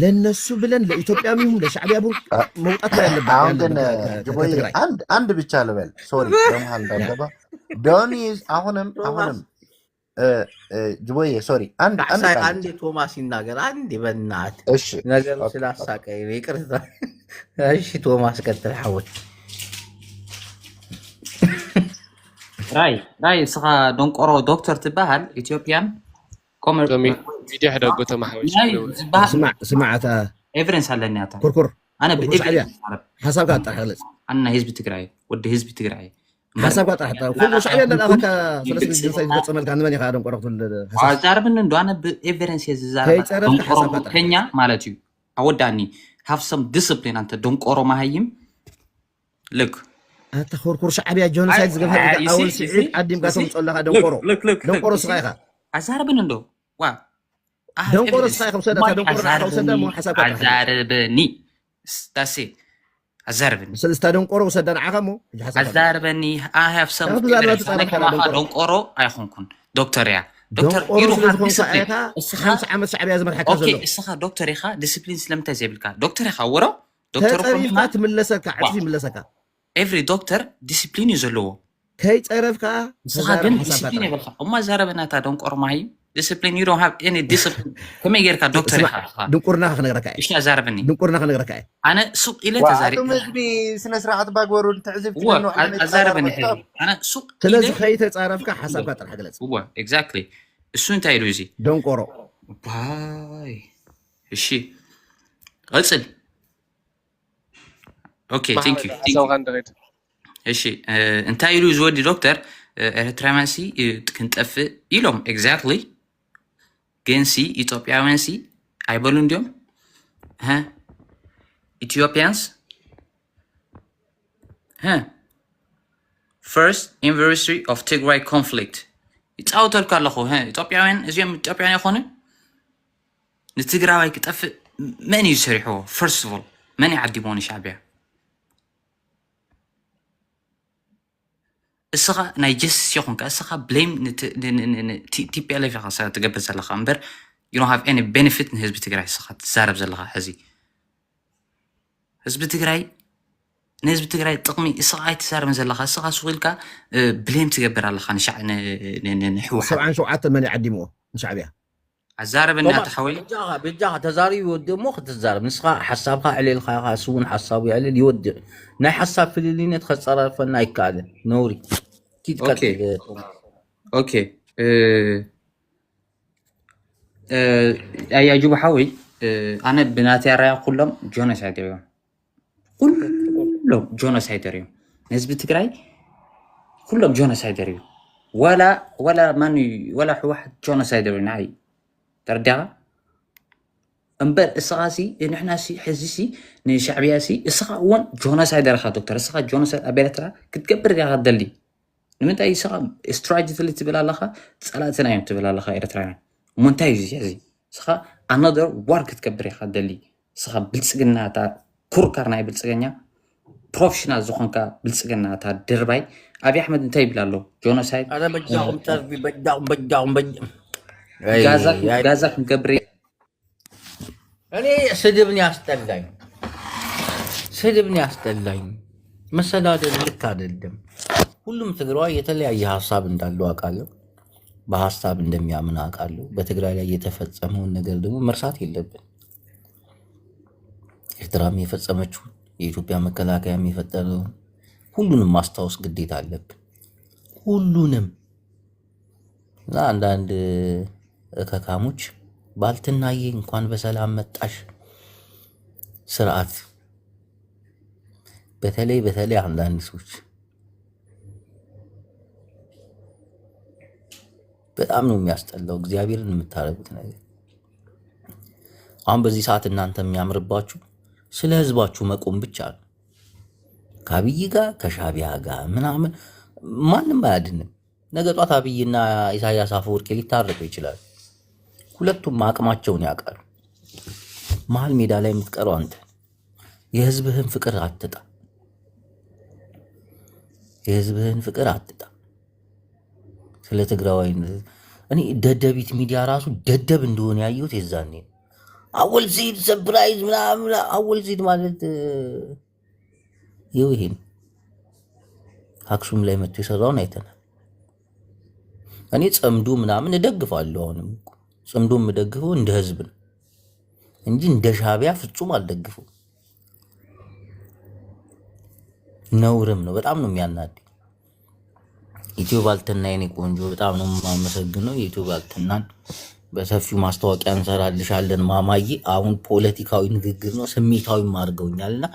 ለነሱ ብለን ለኢትዮጵያም ይሁን ለሻዕቢያ መውጣት ላይ ያለበት። አሁን ግን ጅቦዬ አንድ ብቻ ልበል፣ ሶሪ በመሃል እንዳገባ ዶኒ አሁንም ጅቦዬ ሶሪ አንድ ቶማስ ይናገር አንድ በእናት ነገሩ ስላሳቀኝ ይቅርታ። እሺ ቶማስ ቀጥል። ሐወት ራይ ስኻ ደንቆሮ ዶክተር ትበሃል ኢትዮጵያን فيديو حدا قلت ما حاولش سمعت ايفرنس على النياتا كركر انا بايفرنس حساب قاطع خلص انا حزب تግራይ ودي حزب تግራይ حساب قاطع حتى كل شعبيه لك 3 جنسات يتصمل كان من يخادم قرقت عزاربن اندو انا بايفرنس يزارب كenya ማለት እዩ አወዳኒ have some discipline انت دنقورو ማሃይም لك انت كركر شعبيه جونسايد زغفر اول سعيد قديم قاسم صلخه دنقورو سرايخه عزاربن اندو وا دنقور الصايخ وسدها دنقور وسدها مو حساب عزاربني استاسي عزاربني سلستا دنقور وسدنا عقمو عزاربني I have some دنقور ايخونكن دكتور يا دكتور يروح خمس عمل شعبيه زمر حكا زلو اوكي اسخا دكتور يخا ديسيبلين سلمتا زيبلكا دكتور يخا ورو دكتور ما تملسك عرفي ملسك every doctor discipline يزلو كي تعرفك اسخا دين discipline يبلخا اما زاربنا تا دنقور ماهي discipline you don't have any discipline كما يجيرك دكتور دنقرنا خنغرك ايش ازاربني دنقرنا خنغرك انا سوق الى تزارب مزبي سنه سرعه باغورو تعزبت انه ازاربني انا سوق تلازم خيت تعرفك حسابك طرح قلت هو اكزاكتلي السو انت يلوزي دنقرو باي እሺ غلصل اوكي ثانك يو እሺ انت يلوز ودي دكتور ኤርትራማሲ ትክንጠፍ ኢሎም ኤግዛክትሊ ገንሲ ኢትዮጵያውያንሲ አይበሉ እንዲዮም ኢትዮጵያንስ first anniversary of Tigray conflict ይጻውተልካ ኣለኹ ኢትዮጵያውያን እዚኦም ኢትዮጵያውያን ይኾኑ ንትግራዋይ ክጠፍ መን እዩ ሰሪሕዎ? first of all መን ይዓዲሞን ሻዕቢያ? እስኻ ናይ ጀስቲስ ይኹንካ እስኻ ብሌም ቲፒኤልኤፍ ኢኻ ትገብር ዘለኻ እምበር you don't have any benefit ንህዝቢ ትግራይ እስኻ ትዛረብ ዘለኻ ሕዚ ህዝቢ ትግራይ ንህዝቢ ትግራይ ጥቕሚ እስኻ ኣይትዛረብን ዘለኻ እስኻ ሱቕ ኢልካ ብሌም ትገብር ኣለኻ ንሕወሓት 77 መን ይዓዲምዎ ንሻዕቢያ ኣዛረበና ተሓወይ ብጃኻ ተዛሪቡ ይወድእ እሞ ክትዛረብ ንስኻ ሓሳብካ ዕልልካ ኢኻ እሱ እውን ሓሳቡ ይዕልል ይወድእ ናይ ሓሳብ ፍልልነት ከፀረፈና ኣይከኣልን ነውሪ ኦኬ ኣያጁብ ሓወይ ኣነ ብናተይ ኣረኣያ ኩሎም ጆኖሳይድ እዮም ኩሎም ጆኖሳይድ እዮም ንህዝቢ ትግራይ ኩሎም ጆኖሳይድ እዩ ወላ ማን ወላ ሕወሓት ጆኖሳይድ እዩ ንዓይ تردها امبر اسغاسي نحنا سي حزسي نشعبيا سي اسغا وان جونوسايد رخا دكتور اسغا جونوسايد ابيلترا كتكبر يا غدلي نمنت اي اسغا استراتيجي تبلا لخا صلاتنا يم تبلا لخا ايرترا مونتايز يزي اسغا انذر وار كتكبر يا غدلي اسغا بلصقنا تا كوركارنا بلصقنيا ፕሮፌሽናል ዝኾንካ ብልፅግና እታ ድርባይ ኣብይ ኣሕመድ እንታይ ይብል ኣሎ ጆኖሳይድ أنا بجاهم تربي بجاهم ጋዛ ክንገብር እኔ ስድብን ያስጠላኝ መሰዳደር ልክ አይደለም። ሁሉም ትግራዋይ የተለያየ ሀሳብ እንዳለው አውቃለሁ። በሀሳብ እንደሚያምን አውቃለሁ። በትግራይ ላይ የተፈጸመውን ነገር ደግሞ መርሳት የለብን። ኤርትራም የፈጸመችውን የኢትዮጵያ መከላከያም የፈጠረውን ሁሉንም ማስታወስ ግዴታ አለብን። ሁሉንም እና አንዳንድ እከካሞች ባልትናዬ እንኳን በሰላም መጣሽ ስርዓት በተለይ አንዳንድ ሰዎች በጣም ነው የሚያስጠላው። እግዚአብሔርን የምታረጉት ነገር አሁን በዚህ ሰዓት እናንተ የሚያምርባችሁ ስለ ህዝባችሁ መቆም ብቻ ነው። ከአብይ ጋር ከሻቢያ ጋር ምናምን ማንም አያድንም። ነገ ጧት አብይና ኢሳያስ አፈወርቂ ሊታረቁ ይችላሉ። ሁለቱም አቅማቸውን ያውቃሉ። መሀል ሜዳ ላይ የምትቀረው አንተ የህዝብህን ፍቅር አትጣ። ስለ ትግራዋይ እኔ ደደቢት ሚዲያ ራሱ ደደብ እንደሆነ ያየሁት የዛኔ ነው። አወል ዚድ ሰርፕራይዝ ምናምን አወል ዚድ ማለት ይሄን አክሱም ላይ መጥቶ የሰራውን አይተናል። እኔ ጸምዱ ምናምን እደግፋለሁ። አሁንም ጸምዱ የምደግፈው እንደ ህዝብ ነው እንጂ እንደ ሻቢያ ፍጹም አልደግፈው። ነውርም ነው። በጣም ነው የሚያናድድ። ኢትዮ ባልትና የኔ ቆንጆ በጣም ነው የማመሰግነው። የኢትዮ ባልትናን በሰፊው ማስታወቂያ እንሰራልሻለን ማማዬ። አሁን ፖለቲካዊ ንግግር ነው፣ ስሜታዊም አድርገውኛልና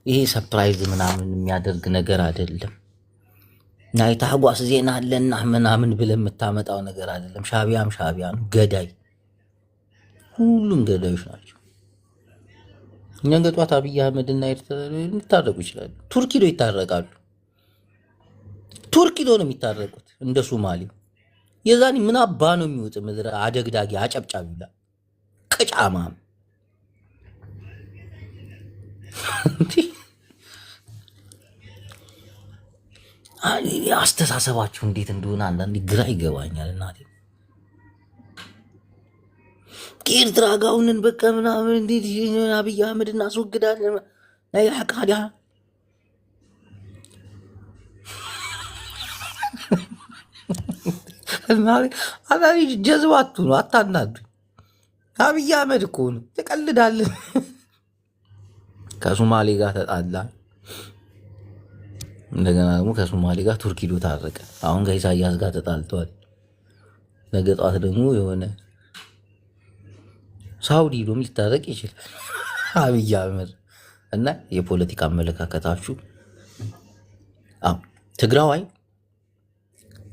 ይሄ ሰርፕራይዝ ምናምን የሚያደርግ ነገር አይደለም። ናይ ታጓስ ዜና አለና ምናምን ብለህ የምታመጣው ነገር አይደለም። ሻቢያም ሻቢያ ነው፣ ገዳይ፣ ሁሉም ገዳዮች ናቸው። ነገ ጧት አብይ አህመድና ኤርትራ ሊታረቁ ይችላሉ። ቱርክ ሄደው ይታረቃሉ። ቱርክ ሄደው ነው የሚታረቁት እንደ ሶማሌው። የዛኔ ምን አባ ነው የሚወጥ ምድረ አደግዳጊ አጨብጫቢ ይላል ቅጫማም አስተሳሰባችሁ እንዴት እንደሆነ አንዳንዴ ግራ ይገባኛል። እናቴ ከኤርትራ ጋር ሁነን በቃ ምናምን እንዴት አብይ አህመድ እናስወግዳለን ያቃዳ አላሪ ጀዝባቱ ነው። አታናዱ። አብይ አህመድ እኮ ነው። ትቀልዳለን። ከሶማሌ ጋር ተጣላ። እንደገና ደግሞ ከሶማሌ ጋር ቱርክ ሄዶ ታረቀ። አሁን ከኢሳያስ ጋር ተጣልተዋል። ነገ ጧት ደግሞ የሆነ ሳውዲ ሄዶም ሊታረቅ ይችላል አብይ አህመድ። እና የፖለቲካ አመለካከታችሁ ትግራዋይ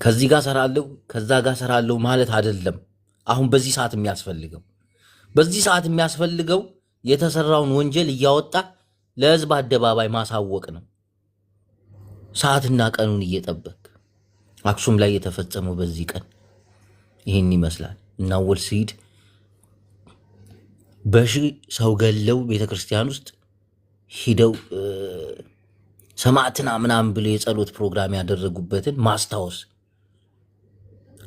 ከዚህ ጋር ሰራለሁ ከዛ ጋር ሰራለሁ ማለት አይደለም። አሁን በዚህ ሰዓት የሚያስፈልገው የተሰራውን ወንጀል እያወጣ ለህዝብ አደባባይ ማሳወቅ ነው። ሰዓትና ቀኑን እየጠበቅ አክሱም ላይ የተፈጸመው በዚህ ቀን ይህን ይመስላል። እና ወል ሲድ በሺህ ሰው ገለው ቤተክርስቲያን ውስጥ ሂደው ሰማዕትና ምናምን ብለው የጸሎት ፕሮግራም ያደረጉበትን ማስታወስ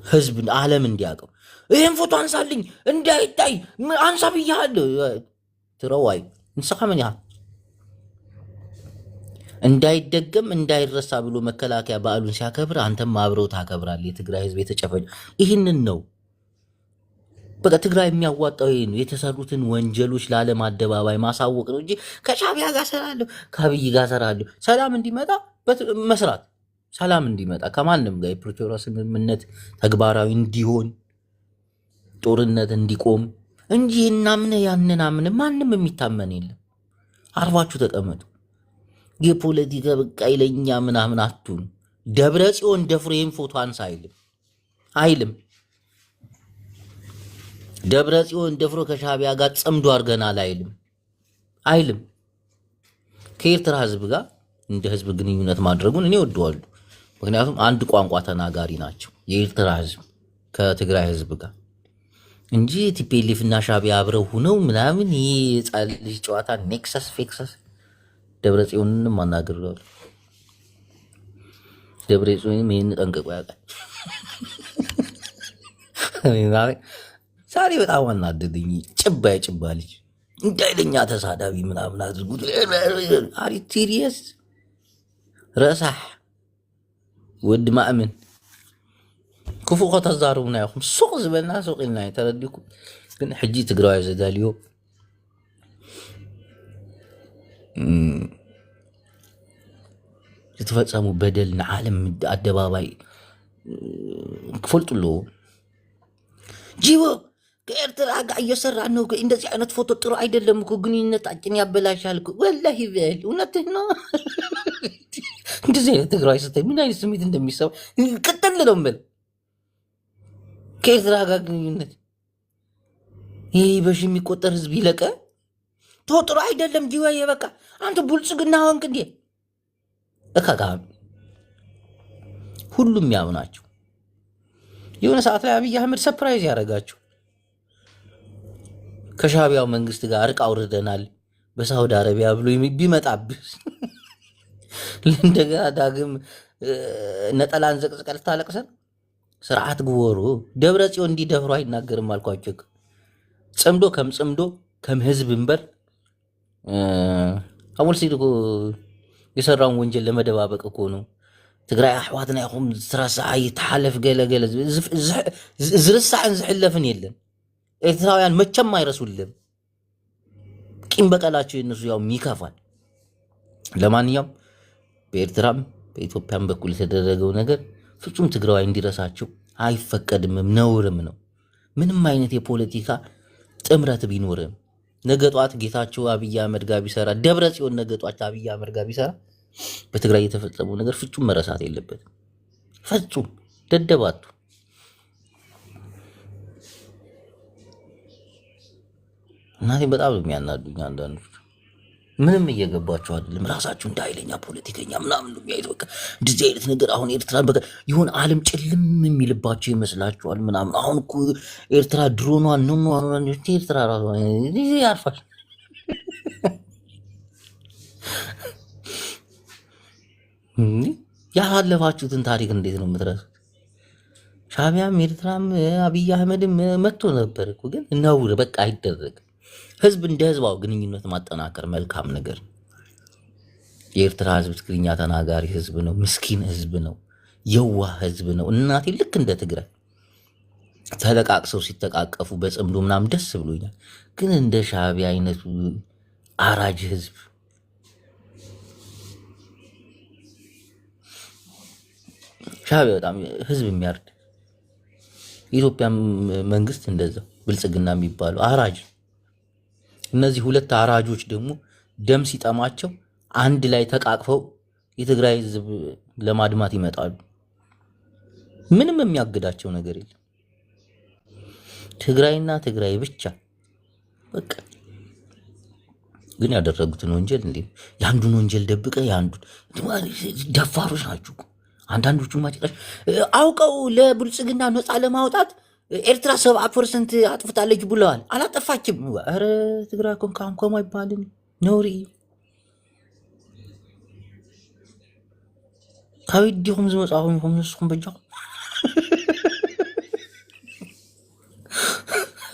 ህዝብ ዓለም እንዲያውቀው። ይህን ፎቶ አንሳልኝ እንዳይታይ አንሳ ብያለሁ። ትረዋይ እንስኻመን ያህል እንዳይደገም እንዳይረሳ ብሎ መከላከያ በዓሉን ሲያከብር አንተም አብረው ታከብራለህ። የትግራይ ህዝብ የተጨፈጨ ይህንን ነው። በቃ ትግራይ የሚያዋጣው ይሄ ነው። የተሰሩትን ወንጀሎች ለዓለም አደባባይ ማሳወቅ ነው እንጂ ከሻቢያ ጋር ሰራለሁ ከአብይ ጋር ሰራለሁ ሰላም እንዲመጣ መስራት፣ ሰላም እንዲመጣ ከማንም ጋር የፕሪቶሪያ ስምምነት ተግባራዊ እንዲሆን ጦርነት እንዲቆም እንጂ እናምነ ያንን አምነ ማንም የሚታመን የለም። አርፋችሁ ተቀመጡ። የፖለቲካ በቃ ይለኛ ምናምን አትሁን። ደብረ ጽዮን ደፍሮ ይህን ፎቶ አንሳ አይልም። ደብረ ጽዮን ደፍሮ ከሻቢያ ጋር ጽምዶ አድርገናል አይልም። ከኤርትራ ህዝብ ጋር እንደ ህዝብ ግንኙነት ማድረጉን እኔ ወደዋለሁ። ምክንያቱም አንድ ቋንቋ ተናጋሪ ናቸው የኤርትራ ህዝብ ከትግራይ ህዝብ ጋር እንጂ ቲፒኤልኤፍ እና ሻቢያ አብረው ሁነው ምናምን ይህ ልጅ ጨዋታ ኔክሰስ ፌክሰስ ደብረጽዮንንም አናግረዋል። ደብረጽዮንም ይህን ጠንቅቆ ያውቃል። ዛሬ በጣም አናደደኝ። ጭባ ልጅ እንዳይለኛ ተሳዳቢ ምናምን አድርጉት። አሪ ሲሪየስ ረሳሕ ወዲ ማእምን ክፉ ከተዛርቡና ይኹም ሱቕ ዝበልና ሱቕ ኢልና ተረዲኩም። ግን ሕጂ ትግራዋይ ዘዳልዮ ዝተፈፀሙ በደል ንዓለም ኣደባባይ ክፈልጡ ኣለዎ። ጂቦ ከኤርትራ ጋር እየሰራ ነው። እንደዚህ አይነት ፎቶ ጥሩ አይደለም እኮ ግንኙነታችን ያበላሻል እኮ። ወላሂ በል እውነትህ ነው። እንደዚህ አይነት ትግራዋይ ስታይ ምን አይነት ስሜት እንደሚሰማ ቅጥል ነው የምልህ። ከኤርትራ ጋር ግንኙነት ይህ በሺ የሚቆጠር ህዝብ ይለቀ ተው፣ ጥሩ አይደለም ጂዋዬ። በቃ አንተ ብልጽግና ሆንክ እንዴ? እካካ ሁሉም ያው ናቸው። የሆነ ሰዓት ላይ አብይ አህመድ ሰርፕራይዝ ያደረጋቸው ከሻቢያው መንግስት ጋር እርቅ አውርደናል በሳውዲ አረቢያ ብሎ ቢመጣብህ እንደገና ዳግም ነጠላን ዘቅዝቀህ ልታለቅሰን ስርዓት ግወሩ። ደብረጽዮን እንዲደፍሩ አይናገርም አልኳቸው። ጽምዶ ከም ህዝብ እንበር አሙል ሲልኩ የሰራውን ወንጀል ለመደባበቅ እኮ ነው። ትግራይ አሕዋትና ይኹም ዝረሳዕ ተሓለፍ ገለገለ ዝርሳዕን ዝሕለፍን የለን። ኤርትራውያን መቸም አይረሱልም። ቂም በቀላቸው የነሱ ያው ይከፋል። ለማንኛውም በኤርትራም በኢትዮጵያም በኩል የተደረገው ነገር ፍጹም ትግራዋይ እንዲረሳቸው አይፈቀድምም፣ ነውርም ነው። ምንም አይነት የፖለቲካ ጥምረት ቢኖርም ነገ ጧት ጌታቸው አብይ አህመድ ጋር ቢሰራ፣ ደብረጽዮን ነገ ጧት አብይ አህመድ ጋር ቢሰራ በትግራይ የተፈጸመው ነገር ፍጹም መረሳት የለበትም። ፍጹም ደደባቱ እናቴ በጣም የሚያናዱኝ አንዳንዶች ምንም እየገባቸው አይደለም። ራሳቸው እንደ ኃይለኛ ፖለቲከኛ ምናምን ነው የሚያዩት። በቃ እንደዚህ አይነት ነገር አሁን ኤርትራ በቃ ይሁን ዓለም ጭልም የሚልባቸው ይመስላችኋል ምናምን። አሁን እኮ ኤርትራ ድሮኗን ነው ኤርትራ ራሷ ያርፋል። ያላለፋችሁትን ታሪክ እንዴት ነው የምትረሱት? ሻቢያም ኤርትራም አብይ አህመድም መጥቶ ነበር እኮ ግን ነውር በቃ አይደረግም። ህዝብ እንደ ህዝባው ግንኙነት ማጠናከር መልካም ነገር። የኤርትራ ህዝብ ትግርኛ ተናጋሪ ህዝብ ነው። ምስኪን ህዝብ ነው። የዋህ ህዝብ ነው። እናቴ ልክ እንደ ትግራይ ተለቃቅሰው ሲተቃቀፉ በጽምዶ ምናምን ደስ ብሎኛል። ግን እንደ ሻቢያ አይነቱ አራጅ ህዝብ ሻቢያ በጣም ህዝብ የሚያርድ የኢትዮጵያ መንግስት እንደዛው ብልጽግና የሚባለው አራጅ። እነዚህ ሁለት አራጆች ደግሞ ደም ሲጠማቸው አንድ ላይ ተቃቅፈው የትግራይ ህዝብ ለማድማት ይመጣሉ። ምንም የሚያግዳቸው ነገር የለም። ትግራይና ትግራይ ብቻ በቃ። ግን ያደረጉትን ወንጀል እንዴ የአንዱን ወንጀል ደብቀ የአንዱን ደፋሮች ናችሁ። አንዳንዶቹ ማጭራሽ አውቀው ለብልጽግና ነፃ ለማውጣት ኤርትራ 70% አጥፍታለች ብለዋል። አላጠፋችም። ኧረ ትግራይ ኮንካም አይባልም ነውሪ ካዊድ ዲኹም ዝመጻኹም ይኹም ንስኹም በጃኹም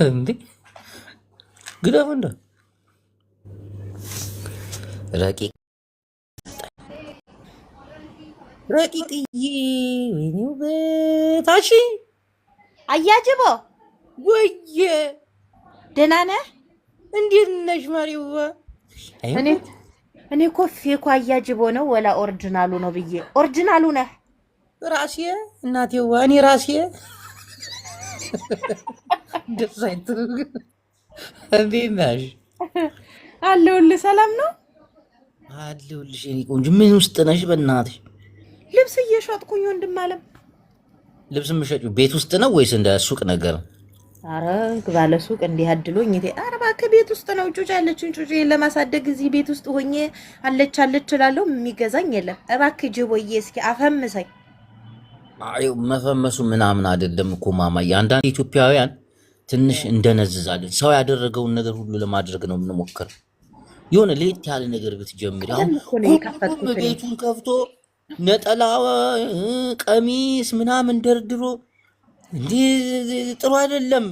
እንዴ ግደፍ እንደ ረቂቅ ረቂቅዬ ወይኔው በታሺ አያጅቦ ወየ ደህና ነህ? እንዴት ነሽ ማሪዋ? እኔ እኮ ፌኩ አያጅቦ ነው ወላ ኦሪጂናሉ ነው ብዬ። ኦሪጂናሉ ነህ? ራሴ እናቴዋ እኔ ራሴ ደስ አይተው። እንዴት ነሽ? አለሁልህ። ሰላም ነው አለሁልሽ። እኔ ቆንጆ ምን ውስጥ ነሽ? በእናትሽ ልብስ እየሸጥኩኝ ወንድም አለም። ልብስ የምትሸጪው ቤት ውስጥ ነው ወይስ እንደ ሱቅ ነገር? አረ ባለ ሱቅ እንዲህ አድሎኝ እቴ። አረ እባክህ ቤት ውስጥ ነው። ጩጬ ያለችን ጩጬ ለማሳደግ እዚህ ቤት ውስጥ ሆኜ አለች እላለሁ። የሚገዛኝ የለም። እባክህ ጅቦዬ እስኪ አፈምሰኝ። አይ መፈመሱ ምናምን አይደለም እኮ ማማዬ። አንዳንድ ኢትዮጵያውያን ትንሽ እንደነዝዛለን። ሰው ያደረገውን ነገር ሁሉ ለማድረግ ነው የምንሞክረው። የሆነ ለየት ያለ ነገር ብትጀምሪ። አሁን ሁሉም ቤቱን ከፍቶ ነጠላ ቀሚስ ምናምን ደርድሮ እንዲህ ጥሩ አይደለም።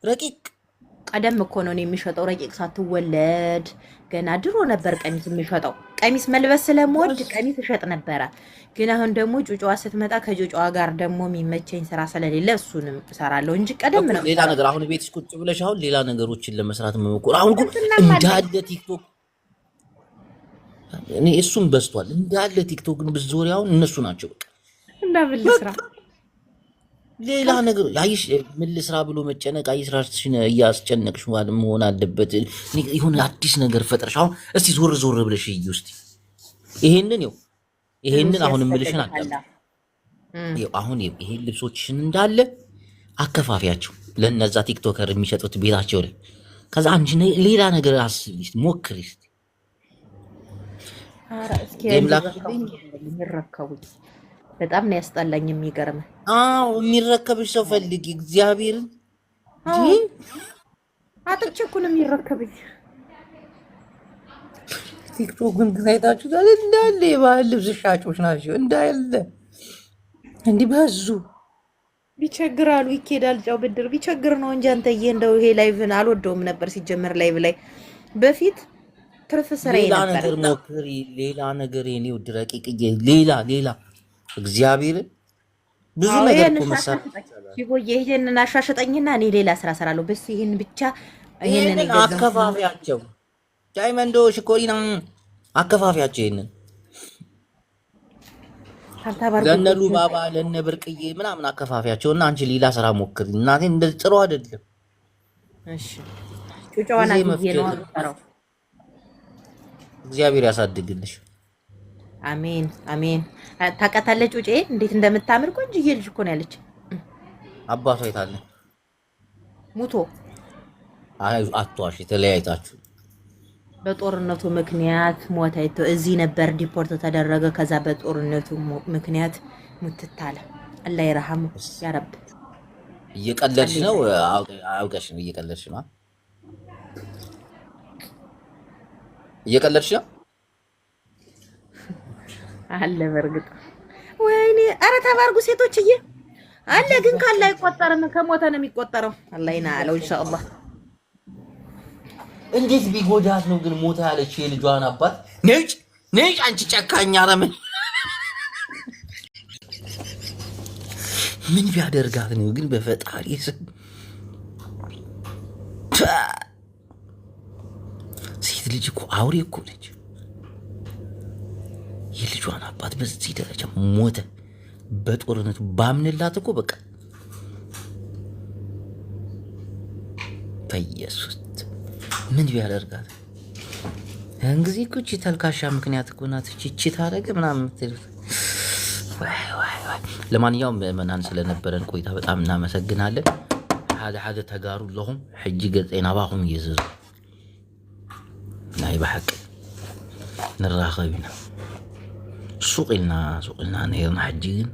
ረቂቅ ቀደም እኮ ነው የሚሸጠው። ረቂቅ ሳትወለድ ገና ድሮ ነበር ቀሚስ የሚሸጠው። ቀሚስ መልበስ ስለምወድ ቀሚስ እሸጥ ነበረ። ግን አሁን ደግሞ ጩጫዋ ስትመጣ ከጩጫዋ ጋር ደግሞ የሚመቸኝ ስራ ስለሌለ እሱንም እሰራለሁ እንጂ ቀደም ነው ሌላ ነገር። አሁን ቤትሽ ቁጭ ብለሽ አሁን ሌላ ነገሮችን ለመስራት መሞከር አሁን እንዳለ ቲክቶክ እኔ እሱም በዝቷል እንዳለ ቲክቶክን ብትዞሪ አሁን እነሱ ናቸው በቃ እንዳብል ስራ ሌላ ነገር አይሽ ምን ልስራ ብሎ መጨነቅ አይስራሽን እያስጨነቅሽ መሆን አለበት። ይሁን አዲስ ነገር ፈጥረሽ አሁን እስቲ ዞር ዞር ብለሽ እይ ውስጥ ይሄንን አሁን ምልሽን አዳም አሁን ይሄን ልብሶችሽን እንዳለ አከፋፊያቸው ለነዛ ቲክቶከር የሚሸጡት ቤታቸው ላይ ከዛ አንቺ ሌላ ነገር አስቢ ሞክሪ እስቲ እስኪ የሚረከቡ በጣም ነው ያስጠላኝ። የሚገርም የሚረከብሽ ሰው ፈልጊ እግዚአብሔርን አጥቼ እኮ ነው የሚረከብኝ። ቲክቶክን ታይታችሁታል እንዳለ የባህል ልብስ ሻጮች ናቸው እንዳለ እንዲህ በዙ ቢቸግራሉ ይኬዳል ጫው ብድር ቢቸግር ነው እንጂ አንተዬ እንደው ይሄ ላይቭን አልወደውም ነበር ሲጀመር ላይቭ ላይ በፊት ትርፍ ስራዬ ነበር። ሌላ ነገር ሞክሪ ሌላ ነገር የኔው ድረቂቅዬ ሌላ እግዚአብሔር ብዙ ነገር እኮ መሳት ይቦዬ ይሄንን አሻሽጠኝና እኔ ሌላ ስራ ሰራለሁ። በስ ይሄን ብቻ ይሄንን አከፋፊያቸው ዳይመንዶ ሽኮሪና አከፋፊያቸው ይሄንን ለነሉ ባባ ለነ ብርቅዬ ምናምን አከፋፊያቸውና አንቺ ሌላ ስራ ሞክሪ እናቴ እንደዚህ ጥሩ አይደለም። እሺ ጩጫዋና ይሄ ነው አሰራው። እግዚአብሔር ያሳድግልሽ። አሜን አሜን። ታውቃታለች ጩጬ እንዴት እንደምታምር ቆንጆዬ ልጅ እኮ ነው ያለች። አባቷ የታለ? ሙቶ አትዋሽ። የተለያይታችሁ በጦርነቱ ምክንያት ሞተ። እዚህ ነበር ዲፖርት ተደረገ። ከዛ በጦርነቱ ምክንያት ሙትታለ። አላህ ይረሐሙ ያ ረብ። እየቀለድሽ ነው? አውቀሽ ነው እየቀለድሽ ነው? እየቀለድሽ ነው አለ በርግጥ ወይኔ ኧረ ተባርጉ ሴቶችዬ አለ ግን ካለ አይቆጠርም ከሞተ ነው የሚቆጠረው። አላህ ይናለው ኢንሻአላህ። እንዴት ቢጎዳት ነው ግን ሞታ ያለች የልጇን አባት ነጭ አንቺ ጨካኛ አረመኔ ምን ቢያደርጋት ነው ግን በፈጣሪ ስም ሴት ልጅ እኮ አውሬ እኮ ነች። የልጇን አባት በዚህ ደረጃ ሞተ በጦርነቱ ባምንላት እኮ በቃ በኢየሱስ ምን ቢያደርጋት እንግዲህ እኮ እቺ ተልካሻ ምክንያት እኮ ናት። እቺ ታረገ ምናምን ምትሉት ዋይ ለማንኛውም ምእመናን ስለነበረን ቆይታ በጣም እናመሰግናለን። ሓደ ተጋሩ ለሁም ሕጂ ገጽና ባኹም ይዝዙ ናይ በሐቅ ንራኸብና ሱቅልና ነይርና ሕጂ ግን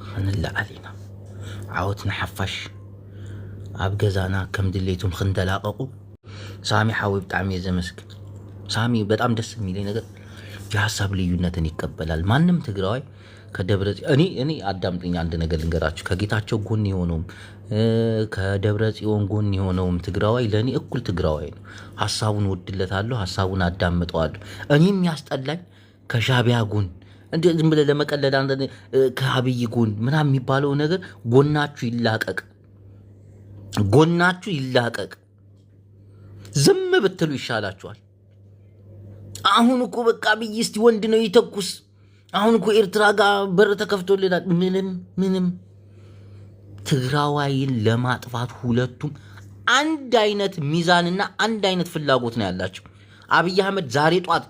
ክንላዓል ኢና ዓወት ንሓፋሽ ኣብ ገዛና ከም ድሌቱም ክንደላቀቁ ሳሚ ሓዊ ብጣዕሚ ዘመስግን ሳሚ በጣም ደስ የሚለኝ ነገር የሀሳብ ልዩነትን ይቀበላል። ማንም ትግራዋይ ከደብረ እኔ አዳምጥኝ አንድ ነገር ልንገራችሁ። ከጌታቸው ጎን የሆነውም ከደብረ ጽዮን ጎን የሆነውም ትግራዋይ ለእኔ እኩል ትግራዋይ ነው። ሀሳቡን ወድለታለሁ፣ ሀሳቡን አዳምጠዋለሁ። እኔም ያስጠላኝ ከሻቢያ ጎን እንደ ዝም ብለህ ለመቀለድ አንተ ከአብይ ጎን ምናምን የሚባለው ነገር ጎናችሁ ይላቀቅ ዝም ብትሉ ይሻላችኋል። አሁን እኮ በቃ አብይ እስቲ ወንድ ነው ይተኩስ። አሁን እኮ ኤርትራ ጋር በር ተከፍቶልናል። ምንም ትግራዋይን ለማጥፋት ሁለቱም አንድ አይነት ሚዛንና አንድ አይነት ፍላጎት ነው ያላቸው። አብይ አህመድ ዛሬ ጧት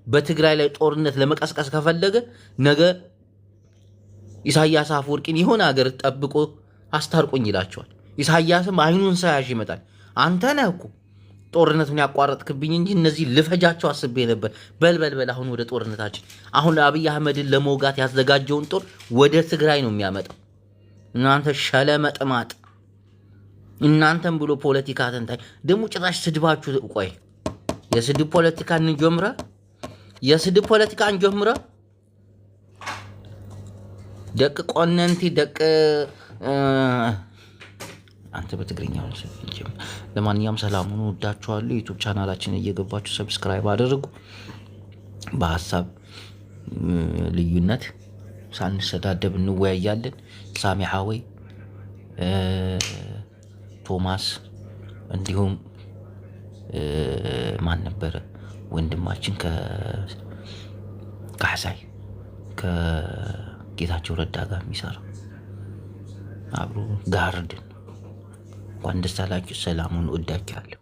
በትግራይ ላይ ጦርነት ለመቀስቀስ ከፈለገ ነገ ኢሳያስ አፈወርቂን የሆነ ሀገር ጠብቆ አስታርቆኝ ይላቸዋል። ኢሳያስም አይኑን ሳያሽ ይመጣል። አንተ ነህ እኮ ጦርነቱን ያቋረጥክብኝ እንጂ እነዚህ ልፈጃቸው አስቤ ነበር። በል አሁን ወደ ጦርነታችን። አሁን አብይ አህመድን ለመውጋት ያዘጋጀውን ጦር ወደ ትግራይ ነው የሚያመጣው። እናንተ ሸለመጥማጥ እናንተም ብሎ ፖለቲካ ተንታኝ ደግሞ ጭራሽ ስድባችሁ ቆይ የስድብ ፖለቲካ እንጀምረ የስድብ ፖለቲካ እንጀምረ ደቅ ቆነንቲ ደቅ አንተ በትግርኛ ለማንኛውም ሰላሙን ወዳችኋለሁ። ዩቲዩብ ቻናላችን እየገባችሁ ሰብስክራይብ አድርጉ። በሐሳብ ልዩነት ሳንሰዳደብ እንወያያለን። ሳሚ ሐወይ ቶማስ እንዲሁም ማን ነበረ ወንድማችን ከካህሳይ ከጌታቸው ረዳ ጋር የሚሰራ አብሮ ጋርድን እንኳን ደስ አላችሁ። ሰላሙን ወዳችኋለሁ።